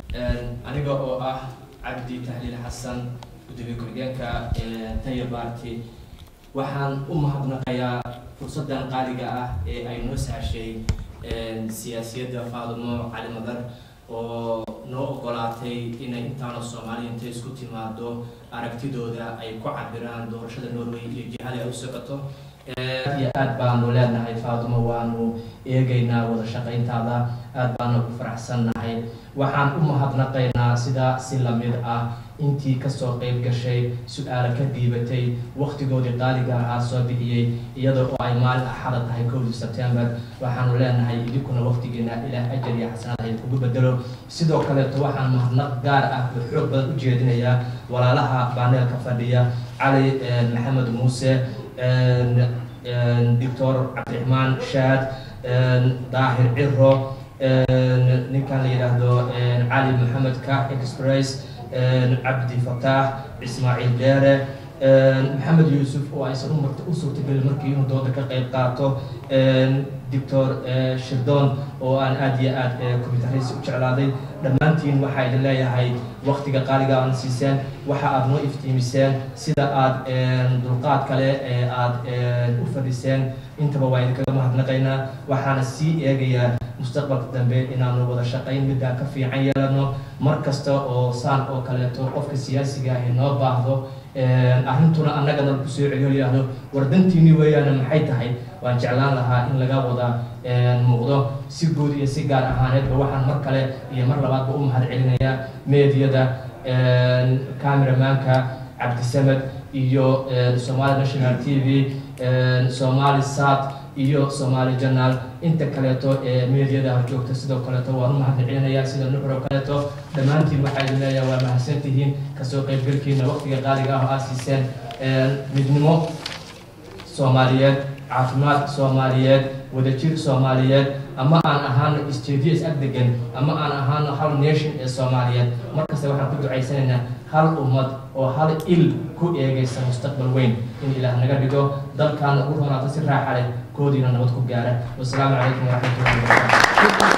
aniga oo ah cabdi tahliil xasan gudoomiye ku-xigeenka Taya Party waxaan u mahadnaqayaa fursadan qaaliga ah ee ay noo sahashay siyaasiyadda Faadumo Cali Madar oo noo ogolaatay inay intaana Soomaaliya intay isku timaado aragtidooda ay ku cabiraan doorashada Norway iyo jihada ay u socoto aad baanu leenahay Faadumo waanu eegaynaa wada shaqayntaada aad baanu ku faraxsannahay waxaan u mahadnaqaynaa sida si la mid ah intii kasoo qayb gashay su'aalo ka dhiibatay waqtigoodii qaaliga ahaa soo bixiyey iyadoo oo ay maalin axada tahay 1 September waxaanu leenahay idinkuna waqtigeena ilaah ajar iyo xasanaad ay kugu bedelo sidoo kale waxaan mahadnaq gaar ah oo xoog badan u jeedinayaa walaalaha baaneelka fadhiya Cali Maxamed Muuse Dr. Abdirahmaan Shaad Daahir Ciro ninkan la yiraahdo Ali Maxamed Ka Express عبد فتاح إسماعيل ديرة محمد يوسف وأيسر أسرة بالمركي ودودة كقيب قاطو دكتور شردون وأن أدي كمبيوتريس وشغلادي دمانتين وحايد الله يهاي وقت قالقا عن سيسان وحا أبنو افتيميسان سيدا دلقات كالي أفردسان انت بوايد كما هدنقينا وحانا السي إيجيا مستقبل الدنبي إنانو ودا شاقين مدى كفي عيالانو مركزتا أو سان أو كاليتو قفك سياسي جاهي نو باهدو أهنتونا أننا نلبسيو عيو ليهدو وردنتيني ويانا محيطهي وان جعلان لها إن لغا ودا موضوع سيقود إيا سيقار أهانيت بوحان مركالي إيا مرلبات بأم هاد علينيا ميديا دا كاميرا مانكا عبد السمد إيو سومالي ناشونال تي في سومالي سات iyo Somali Journal inta kaleeto meediyada joogta sidoo kaleeto waan u mahadcelinayaa sida nuxur kaleeto dhamaantiin waxay leeyahay waa mahadsantihiin ka soo qayb galkiina waqtiga qaaliga ah aasiseen midnimo Soomaaliyeed caafimaad Soomaaliyeed wadajir Soomaaliyeed ama aan ahaan STDs agdegan ama aan ahaan hal nation ee Soomaaliyeed markaas waxaan ku ducaysanaynaa hal ummad oo hal il ku eegaysa mustaqbal weyn in Ilaah naga dhigo dalkan ugu horaata si raaxo leh koodina nabad ku gaara. Wassalaamu calaykum waraxmatullaahi wabarakaatuh.